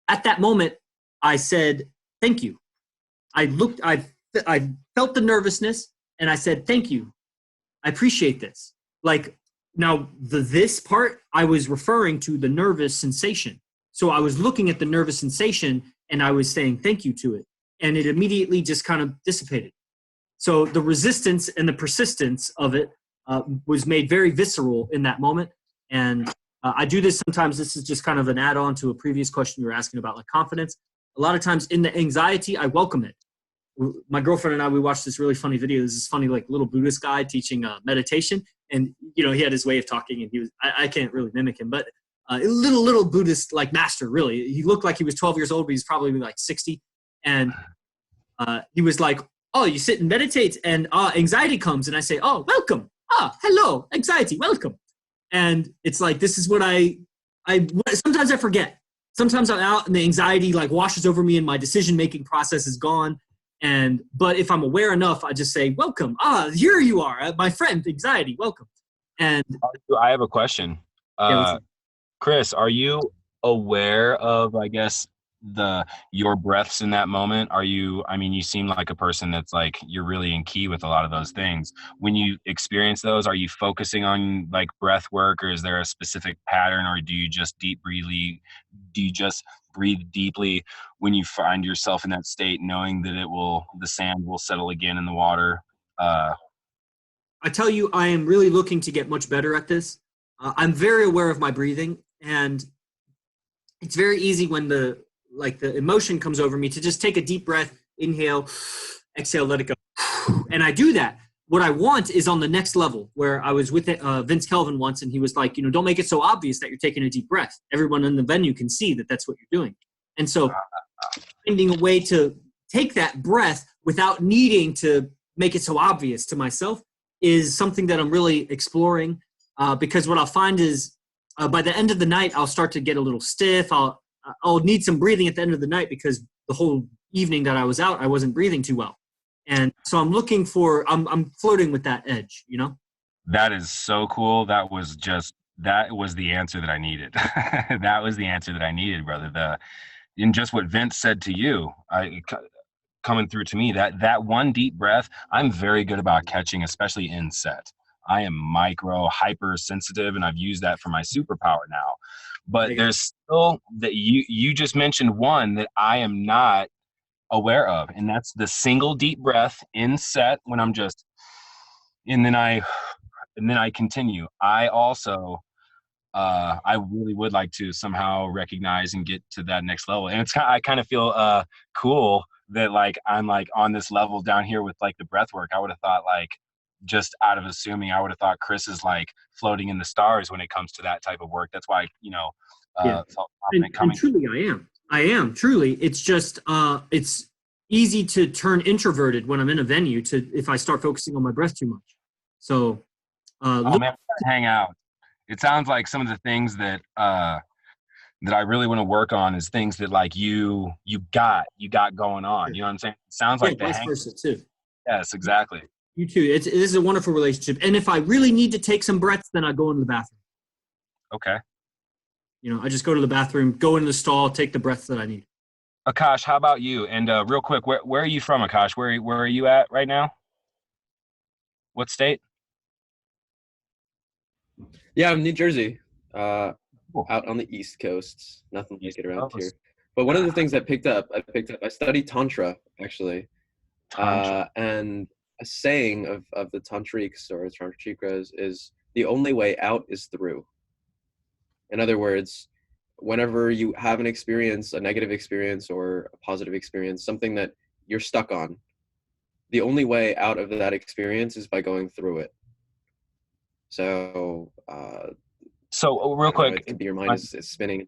at that moment, I said, thank you. I felt the nervousness, and I said, thank you. I appreciate this. Like, now this part, I was referring to the nervous sensation. So I was looking at the nervous sensation, and I was saying thank you to it. And it immediately just kind of dissipated. So the resistance and the persistence of it was made very visceral in that moment. And I do this sometimes. This is just kind of an add-on to a previous question you were asking about, like, confidence. A lot of times in the anxiety, I welcome it. My girlfriend and I, we watched this really funny video. This is funny, like, little Buddhist guy teaching meditation. And, you know, he had his way of talking, and he was, I can't really mimic him, but a little Buddhist, like, master, really. He looked like he was 12 years old, but he's probably like 60. And he was like, oh, you sit and meditate, and anxiety comes. And I say, oh, welcome. Hello, anxiety, welcome. And it's like, this is what I sometimes I forget. Sometimes I'm out and the anxiety like washes over me and my decision-making process is gone. But if I'm aware enough, I just say, welcome. Here you are, my friend, anxiety, welcome. And I have a question. Chris, are you aware of, I guess, your breaths in that moment? You seem like a person that's like, you're really in key with a lot of those things. When you experience those, are you focusing on like breath work, or is there a specific pattern, or do you just breathe deeply when you find yourself in that state, knowing that the sand will settle again in the water? I tell you, I am really looking to get much better at this. I'm very aware of my breathing, and it's very easy when the emotion comes over me to just take a deep breath, inhale, exhale, let it go. And I do that. What I want is on the next level, where I was with Vince Kelvin once, and he was like, don't make it so obvious that you're taking a deep breath. Everyone in the venue can see that that's what you're doing. And so finding a way to take that breath without needing to make it so obvious to myself is something that I'm really exploring, because what I'll find is by the end of the night, I'll start to get a little stiff. I'll need some breathing at the end of the night, because the whole evening that I was out, I wasn't breathing too well. And so I'm flirting with that edge, That is so cool. That was the answer that I needed. That was the answer that I needed, brother. in just what Vince said to you, coming through to me, that one deep breath, I'm very good about catching, especially in set. I am micro hyper sensitive, and I've used that for my superpower now. But there's still that you just mentioned one that I am not aware of, and that's the single deep breath in set when I'm just, and then I continue. I also I really would like to somehow recognize and get to that next level. And it's I kind of feel cool that like I'm like on this level down here with like the breath work. I would have thought like, just out of assuming, I would have thought Chris is like floating in the stars when it comes to that type of work. That's why, felt confident coming. And truly I am truly. It's just it's easy to turn introverted when I'm in a venue if I start focusing on my breath too much. So oh man, hang out. It sounds like some of the things that that I really want to work on is things that like you got going on. You know what I'm saying? It sounds like the vice versa too. Yes, exactly. You too. This is a wonderful relationship. And if I really need to take some breaths, then I go into the bathroom. Okay. I just go to the bathroom, go in the stall, take the breaths that I need. Akash, how about you? And real quick, where are you from, Akash? Where are you at right now? What state? Yeah, I'm New Jersey. Cool. Out on the East Coast. Nothing like it around here. But one of the things I picked up, I studied Tantra, actually. Tantra. And a saying of the Tantrics or Tantrikras is the only way out is through. In other words, whenever you have an experience, a negative experience or a positive experience, something that you're stuck on, the only way out of that experience is by going through it. So, real quick, I think your mind is spinning.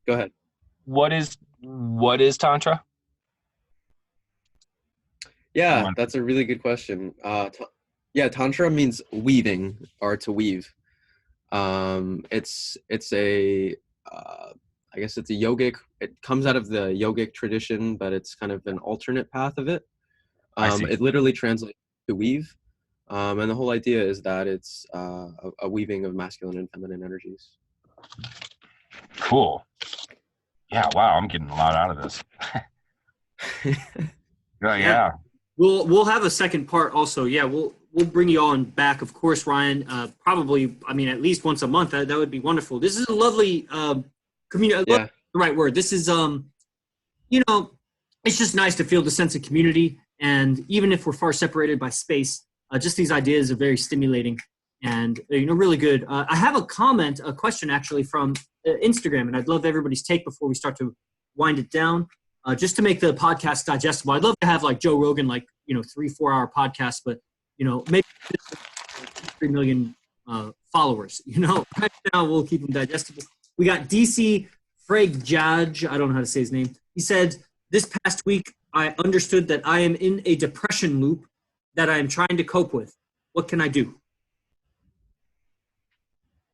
Go ahead. What is Tantra? Yeah, that's a really good question. Tantra means weaving or to weave. It's a I guess it's a yogic. It comes out of the yogic tradition, but it's kind of an alternate path of it. It literally translates to weave, and the whole idea is that it's a weaving of masculine and feminine energies. Cool. Yeah. Wow. I'm getting a lot out of this. Yeah. We'll have a second part also. Yeah, we'll bring you on back, of course, Ryan. Probably, at least once a month. That would be wonderful. This is a lovely community. The right word. This is it's just nice to feel the sense of community. And even if we're far separated by space, just these ideas are very stimulating and really good. I have a question actually from Instagram, and I'd love everybody's take before we start to wind it down. Just to make the podcast digestible. I'd love to have like Joe Rogan, 3-4 hour podcast, but maybe 3 million followers. Right now we'll keep them digestible. We got DC Freg Judge. I don't know how to say his name. He said, "This past week, I understood that I am in a depression loop that I am trying to cope with. What can I do?"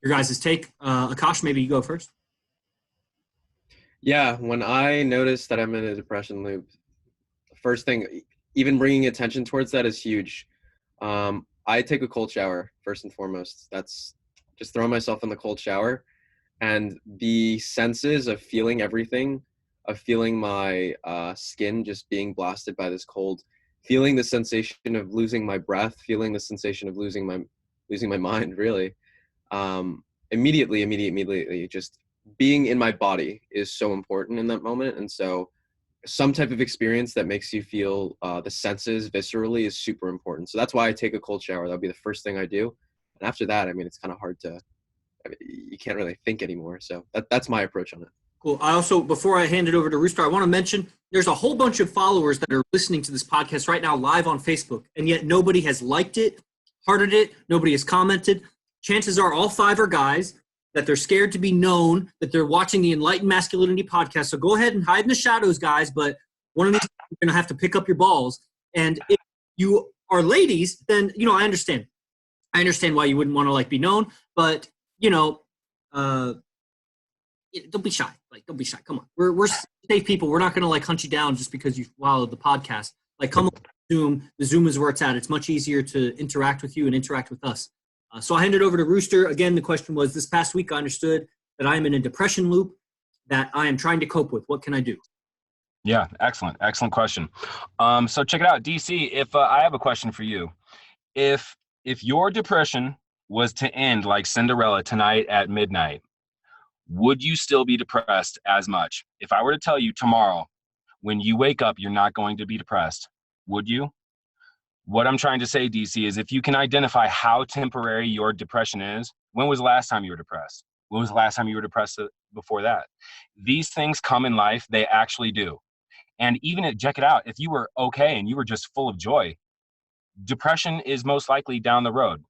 Your guys' take. Akash, maybe you go first. Yeah, when I notice that I'm in a depression loop, the first thing, even bringing attention towards that is huge. I take a cold shower, first and foremost. That's just throwing myself in the cold shower. And the senses of feeling everything, of feeling my skin just being blasted by this cold, feeling the sensation of losing my breath, feeling the sensation of losing my mind, really. Immediately, just being in my body is so important in that moment. And so some type of experience that makes you feel the senses viscerally is super important. So that's why I take a cold shower. That'll be the first thing I do. And after that, it's kind of hard you can't really think anymore. So that's my approach on it. Cool. I also, before I hand it over to Rooster, I want to mention there's a whole bunch of followers that are listening to this podcast right now live on Facebook, and yet nobody has liked it, hearted it, nobody has commented. Chances are all 5 are guys, that they're scared to be known, that they're watching the Enlightened Masculinity podcast. So go ahead and hide in the shadows, guys, but one of these you're going to have to pick up your balls. And if you are ladies, then, I understand. I understand why you wouldn't want to, be known, but, don't be shy. Don't be shy. Come on. We're safe people. We're not going to, hunt you down just because you followed the podcast. Come on Zoom. The Zoom is where it's at. It's much easier to interact with you and interact with us. So I hand it over to Rooster. Again, the question was, this past week I understood that I am in a depression loop that I am trying to cope with? What can I do? Yeah, excellent question. So check it out, DC. If I have a question for you, if your depression was to end like Cinderella tonight at midnight, would you still be depressed as much? If I were to tell you tomorrow, when you wake up, you're not going to be depressed, would you? What I'm trying to say, DC, is if you can identify how temporary your depression is, when was the last time you were depressed? When was the last time you were depressed before that? These things come in life, they actually do. And even check it out, if you were okay and you were just full of joy, depression is most likely down the road.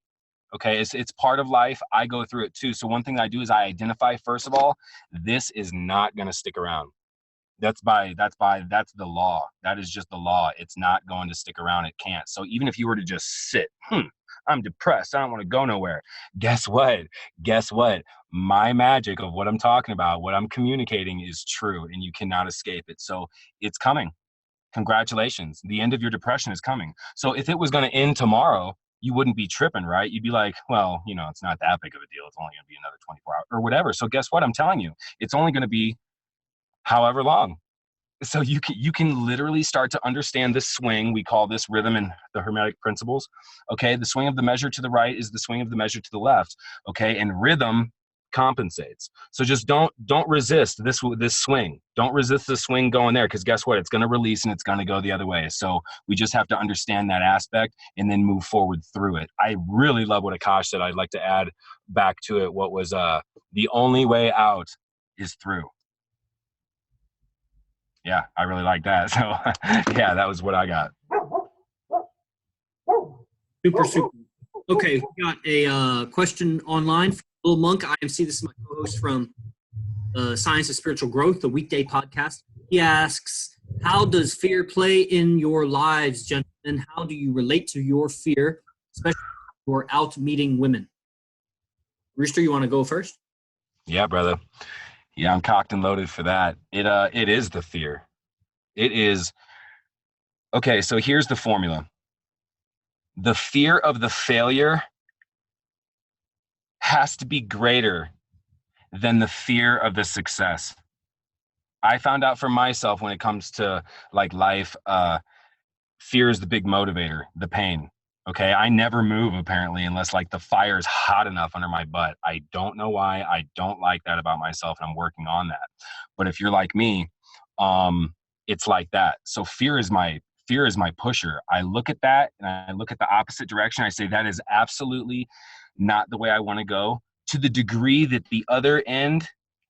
Okay, it's part of life. I go through it too. So one thing I do is I identify, first of all, this is not going to stick around. That's the law. That is just the law. It's not going to stick around. It can't. So even if you were to just sit, I'm depressed, I don't want to go nowhere. Guess what? My magic of what I'm talking about, what I'm communicating is true, and you cannot escape it. So it's coming. Congratulations. The end of your depression is coming. So if it was going to end tomorrow, you wouldn't be tripping, right? You'd be like, well, it's not that big of a deal. It's only going to be another 24 hours or whatever. So guess what? I'm telling you, it's only going to be however long. So you can literally start to understand this swing. We call this rhythm in the Hermetic principles. Okay, the swing of the measure to the right is the swing of the measure to the left. Okay, and rhythm compensates. So just don't resist this swing. Don't resist the swing going there, because guess what? It's going to release and it's going to go the other way. So we just have to understand that aspect and then move forward through it. I really love what Akash said. I'd like to add back to it what was the only way out is through. Yeah, I really like that. So yeah, that was what I got. Super. Okay, we got a question online from Little Monk IMC. This is my co-host from Science of Spiritual Growth, the weekday podcast. He asks, how does fear play in your lives, gentlemen? How do you relate to your fear, especially when you're out meeting women? Rooster, you want to go first? Yeah, brother. Yeah, I'm cocked and loaded for that. It is the fear. It is. Okay, so here's the formula. The fear of the failure has to be greater than the fear of the success. I found out for myself when it comes to like life, fear is the big motivator, the pain. Okay, I never move apparently unless like the fire is hot enough under my butt. I don't know why. I don't like that about myself, and I'm working on that. But if you're like me, it's like that. So fear is my pusher. I look at that and I look at the opposite direction. I say that is absolutely not the way I want to go, to the degree that the other end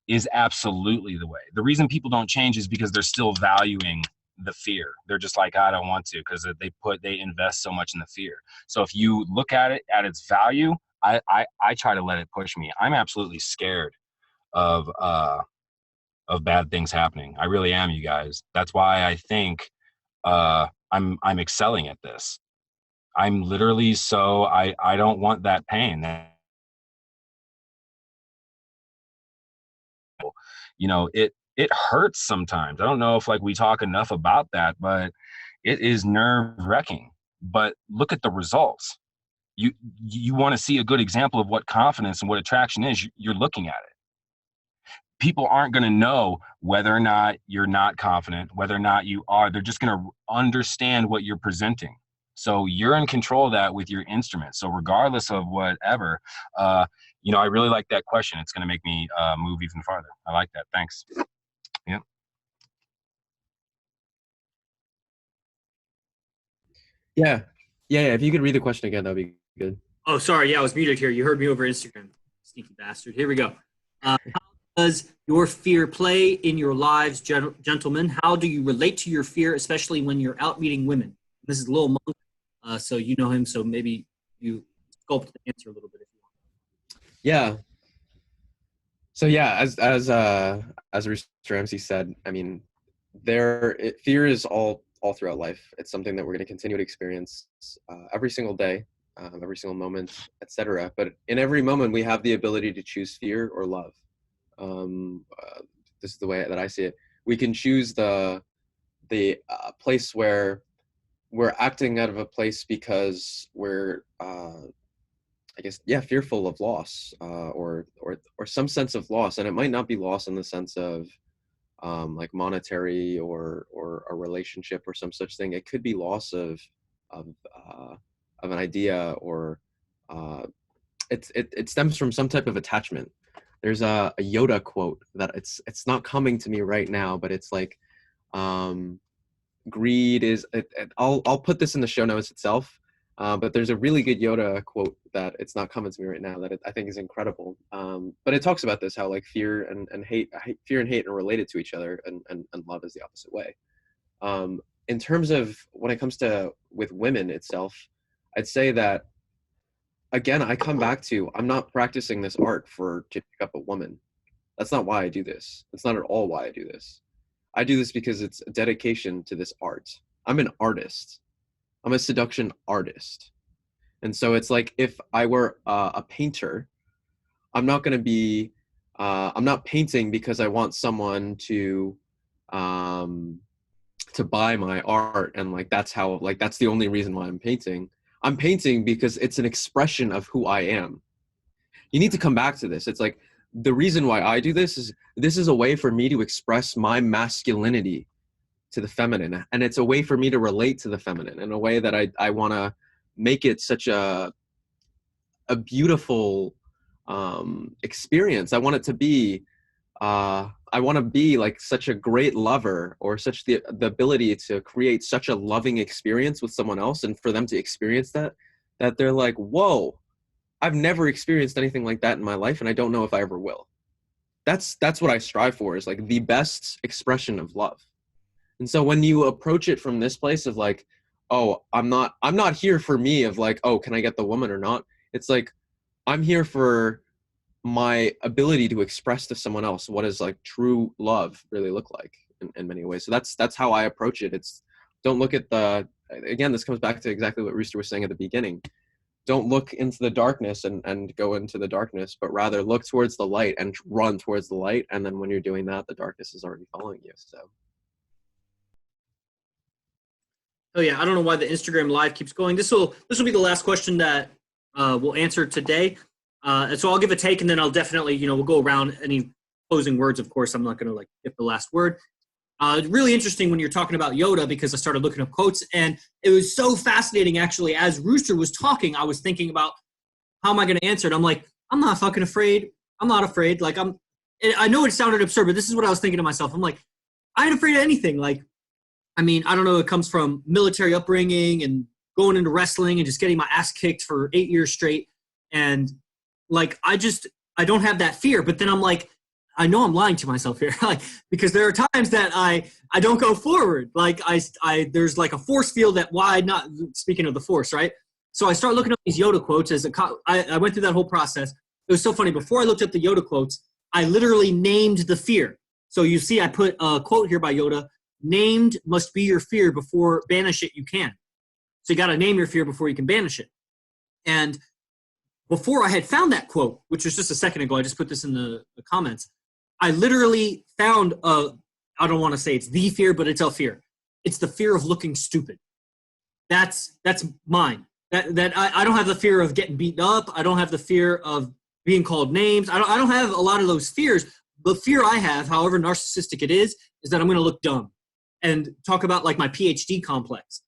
is absolutely the way. The reason people don't change is because they're still valuing the fear. They're just like, I don't want to, because they invest so much in the fear. So if you look at it at its value, I try to let it push me. I'm absolutely scared of bad things happening. I really am, you guys. That's why I think I'm excelling at this. I'm literally I don't want that pain. It hurts sometimes. I don't know if like we talk enough about that, but it is nerve-wracking. But look at the results. You want to see a good example of what confidence and what attraction is, you're looking at it. People aren't going to know whether or not you're not confident, whether or not you are. They're just going to understand what you're presenting. So you're in control of that with your instrument. So regardless of whatever, I really like that question. It's going to make me move even farther. I like that. Thanks. Yeah. Yeah. If you could read the question again, that'd be good. Oh, sorry. Yeah, I was muted here. You heard me over Instagram. Sneaky bastard. Here we go. How does your fear play in your lives, gentlemen? How do you relate to your fear, especially when you're out meeting women? This is Lil Monk, so you know him, so maybe you sculpt the answer a little bit if you want. Yeah. So yeah, as Rooster IMC said, I mean, fear is all throughout life. It's something that we're going to continue to experience every single day, every single moment, etc. But in every moment, we have the ability to choose fear or love. This is the way that I see it. We can choose the place where we're acting out of a place because we're I guess, yeah, fearful of loss, or some sense of loss. And it might not be loss in the sense of like monetary or a relationship or some such thing. It could be loss of an idea, or it stems from some type of attachment. There's a Yoda quote that it's not coming to me right now, but it's like, greed is, I'll put this in the show notes itself, but there's a really good Yoda quote that it's not coming to me right now that I think is incredible. But it talks about this, how like fear and hate are related to each other, and love is the opposite way. In terms of when it comes to with women itself, I'd say that, again, I come back to, I'm not practicing this art to pick up a woman. That's not why I do this. That's not at all why I do this. I do this because it's a dedication to this art. I'm an artist. I'm a seduction artist. And so it's like, if I were a painter, I'm not going to be, I'm not painting because I want someone to buy my art. And like, that's the only reason why I'm painting. I'm painting because it's an expression of who I am. You need to come back to this. It's like, the reason why I do this is a way for me to express my masculinity to the feminine. And it's a way for me to relate to the feminine in a way that I want to make it such a beautiful experience. I want it to be, I want to be like such a great lover, or such the ability to create such a loving experience with someone else, and for them to experience that they're like, whoa, I've never experienced anything like that in my life, and I don't know if I ever will. That's what I strive for, is like the best expression of love. And so when you approach it from this place of like, oh, I'm not here for me of like, oh, can I get the woman or not? It's like, I'm here for my ability to express to someone else what is like true love really look like in many ways. So that's how I approach it. It's, don't look at again, this comes back to exactly what Rooster was saying at the beginning. Don't look into the darkness and go into the darkness, but rather look towards the light and run towards the light. And then when you're doing that, the darkness is already following you. So. Oh yeah, I don't know why the Instagram live keeps going. This will be the last question that we'll answer today. And so I'll give a take, and then I'll definitely, we'll go around any closing words. Of course, I'm not going to like get the last word. It's really interesting when you're talking about Yoda, because I started looking up quotes, and it was so fascinating, actually. As Rooster was talking, I was thinking about, how am I going to answer it? I'm like, I'm not fucking afraid. I'm not afraid. Like, I know it sounded absurd, but this is what I was thinking to myself. I'm like, I ain't afraid of anything. Like, I mean, I don't know, it comes from military upbringing and going into wrestling and just getting my ass kicked for 8 years straight. And like, I don't have that fear. But then I'm like, I know I'm lying to myself here, like, because there are times that I don't go forward. Like there's like a force field that, why not, speaking of the force, right? So I start looking up these Yoda quotes I went through that whole process. It was so funny. Before I looked up the Yoda quotes, I literally named the fear. So you see, I put a quote here by Yoda: named must be your fear, before banish it you can. So you got to name your fear before you can banish it. And before I had found that quote, which was just a second ago, I just put this in the comments, I literally found I don't want to say it's the fear, but it's a fear. It's the fear of looking stupid. That's mine. That I don't have the fear of getting beaten up. I don't have the fear of being called names. I don't have a lot of those fears. The fear I have, however narcissistic it is that I'm going to look dumb. And talk about like my PhD complex,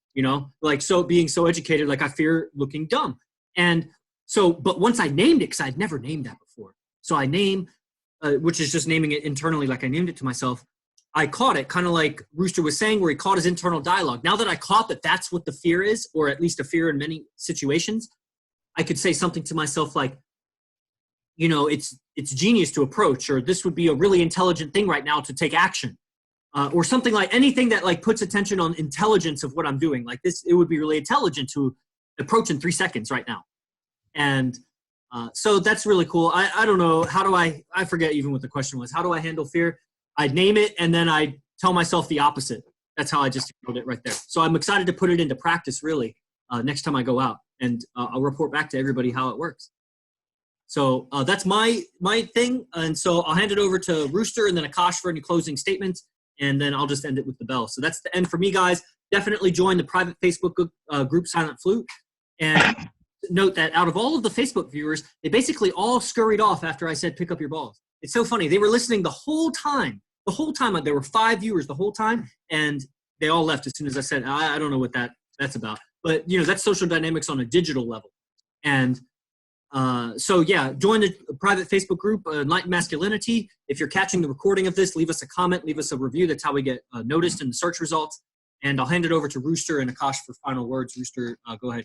like, so being so educated, like I fear looking dumb. And so, but once I named it, because I'd never named that before. So I name, which is just naming it internally, like I named it to myself. I caught it, kind of like Rooster was saying, where he caught his internal dialogue. Now that I caught that that's what the fear is, or at least a fear in many situations, I could say something to myself like, it's genius to approach, or this would be a really intelligent thing right now to take action. Or something like anything that like puts attention on intelligence of what I'm doing. Like this, it would be really intelligent to approach in 3 seconds right now. And so that's really cool. I don't know, how do I forget even what the question was. How do I handle fear? I'd name it, and then I tell myself the opposite. That's how I just handled it right there. So I'm excited to put it into practice, really, next time I go out, and I'll report back to everybody how it works. So that's my thing. And so I'll hand it over to Rooster and then Akash for any closing statements, and then I'll just end it with the bell. So that's the end for me, guys. Definitely join the private Facebook group Silent Flute. And note that out of all of the Facebook viewers, they basically all scurried off after I said pick up your balls. It's so funny. They were listening the whole time. The whole time. There were 5 viewers the whole time, and they all left as soon as I said, I don't know what that's about. But, you know, that's social dynamics on a digital level. And so, yeah, join the private Facebook group, Enlightened Masculinity. If you're catching the recording of this, leave us a comment, leave us a review. That's how we get noticed in the search results. And I'll hand it over to Rooster and Akash for final words. Rooster, go ahead.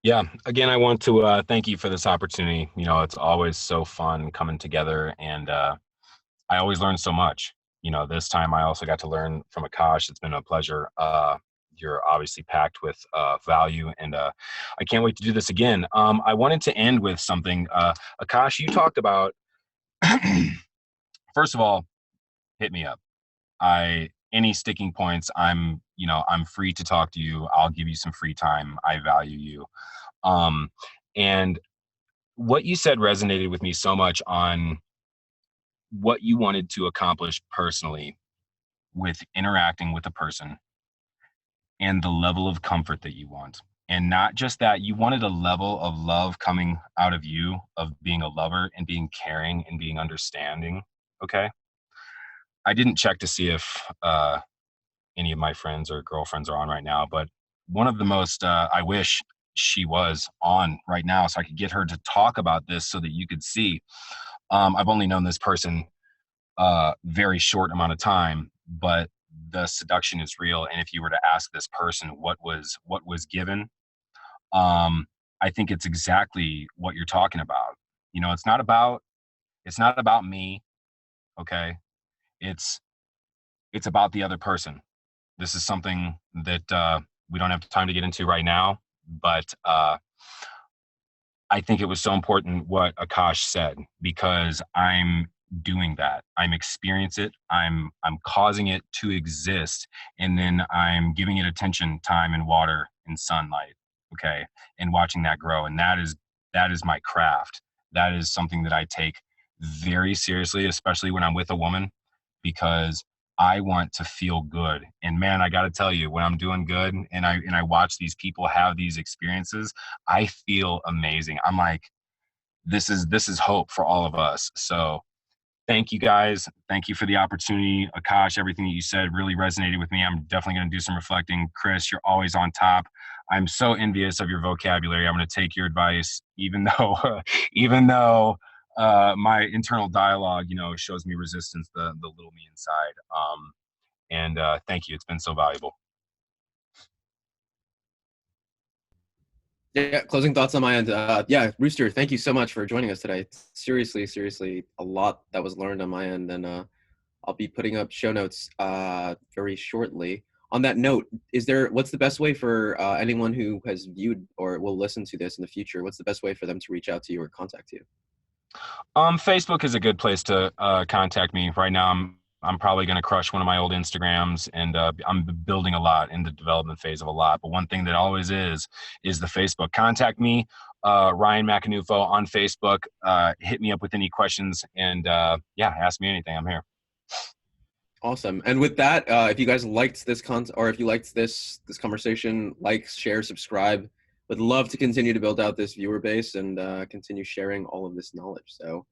Yeah, again, I want to thank you for this opportunity. You know, it's always so fun coming together, and I always learn so much. You know, this time I also got to learn from Akash. It's been a pleasure. You're obviously packed with value, and I can't wait to do this again. I wanted to end with something. Akash, you talked about, first of all, hit me up. Any sticking points, I'm free to talk to you. I'll give you some free time. I value you. And what you said resonated with me so much on what you wanted to accomplish personally with interacting with a person and the level of comfort that you want. And not just that, you wanted a level of love coming out of you, of being a lover and being caring and being understanding. Okay. I didn't check to see if any of my friends or girlfriends are on right now, but one of the most, I wish she was on right now so I could get her to talk about this so that you could see. I've only known this person very short amount of time, but the seduction is real. And if you were to ask this person what was given, I think it's exactly what you're talking about. You know, it's not about me. Okay. It's about the other person. This is something that we don't have time to get into right now, but I think it was so important what Akash said, because I'm doing that. I'm experiencing it. I'm causing it to exist, and then I'm giving it attention, time, and water and sunlight. Okay, and watching that grow, and that is my craft. That is something that I take very seriously, especially when I'm with a woman, because I want to feel good. And man, I got to tell you, when I'm doing good and I watch these people have these experiences, I feel amazing. I'm like, this is hope for all of us. So thank you guys. Thank you for the opportunity. Akash, everything that you said really resonated with me. I'm definitely going to do some reflecting. Chris, you're always on top. I'm so envious of your vocabulary. I'm going to take your advice, even though my internal dialogue, shows me resistance, the little me inside. And thank you. It's been so valuable. Yeah, closing thoughts on my end. Yeah, Rooster, thank you so much for joining us today. Seriously, a lot that was learned on my end, and I'll be putting up show notes very shortly. On that note, what's the best way for anyone who has viewed or will listen to this in the future? What's the best way for them to reach out to you or contact you? Facebook is a good place to contact me. Right now, I'm probably going to crush one of my old Instagrams, and I'm building a lot in the development phase of a lot. But one thing that always is the Facebook. Contact me, Ryan McAnufo on Facebook. Hit me up with any questions, and ask me anything. I'm here. Awesome. And with that, if you guys liked this or if you liked this conversation, like, share, subscribe. Would love to continue to build out this viewer base and continue sharing all of this knowledge. So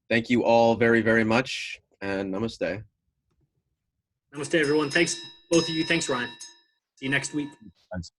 thank you all very, very much, and namaste. Namaste, everyone. Thanks, both of you. Thanks, Ryan. See you next week. Thanks.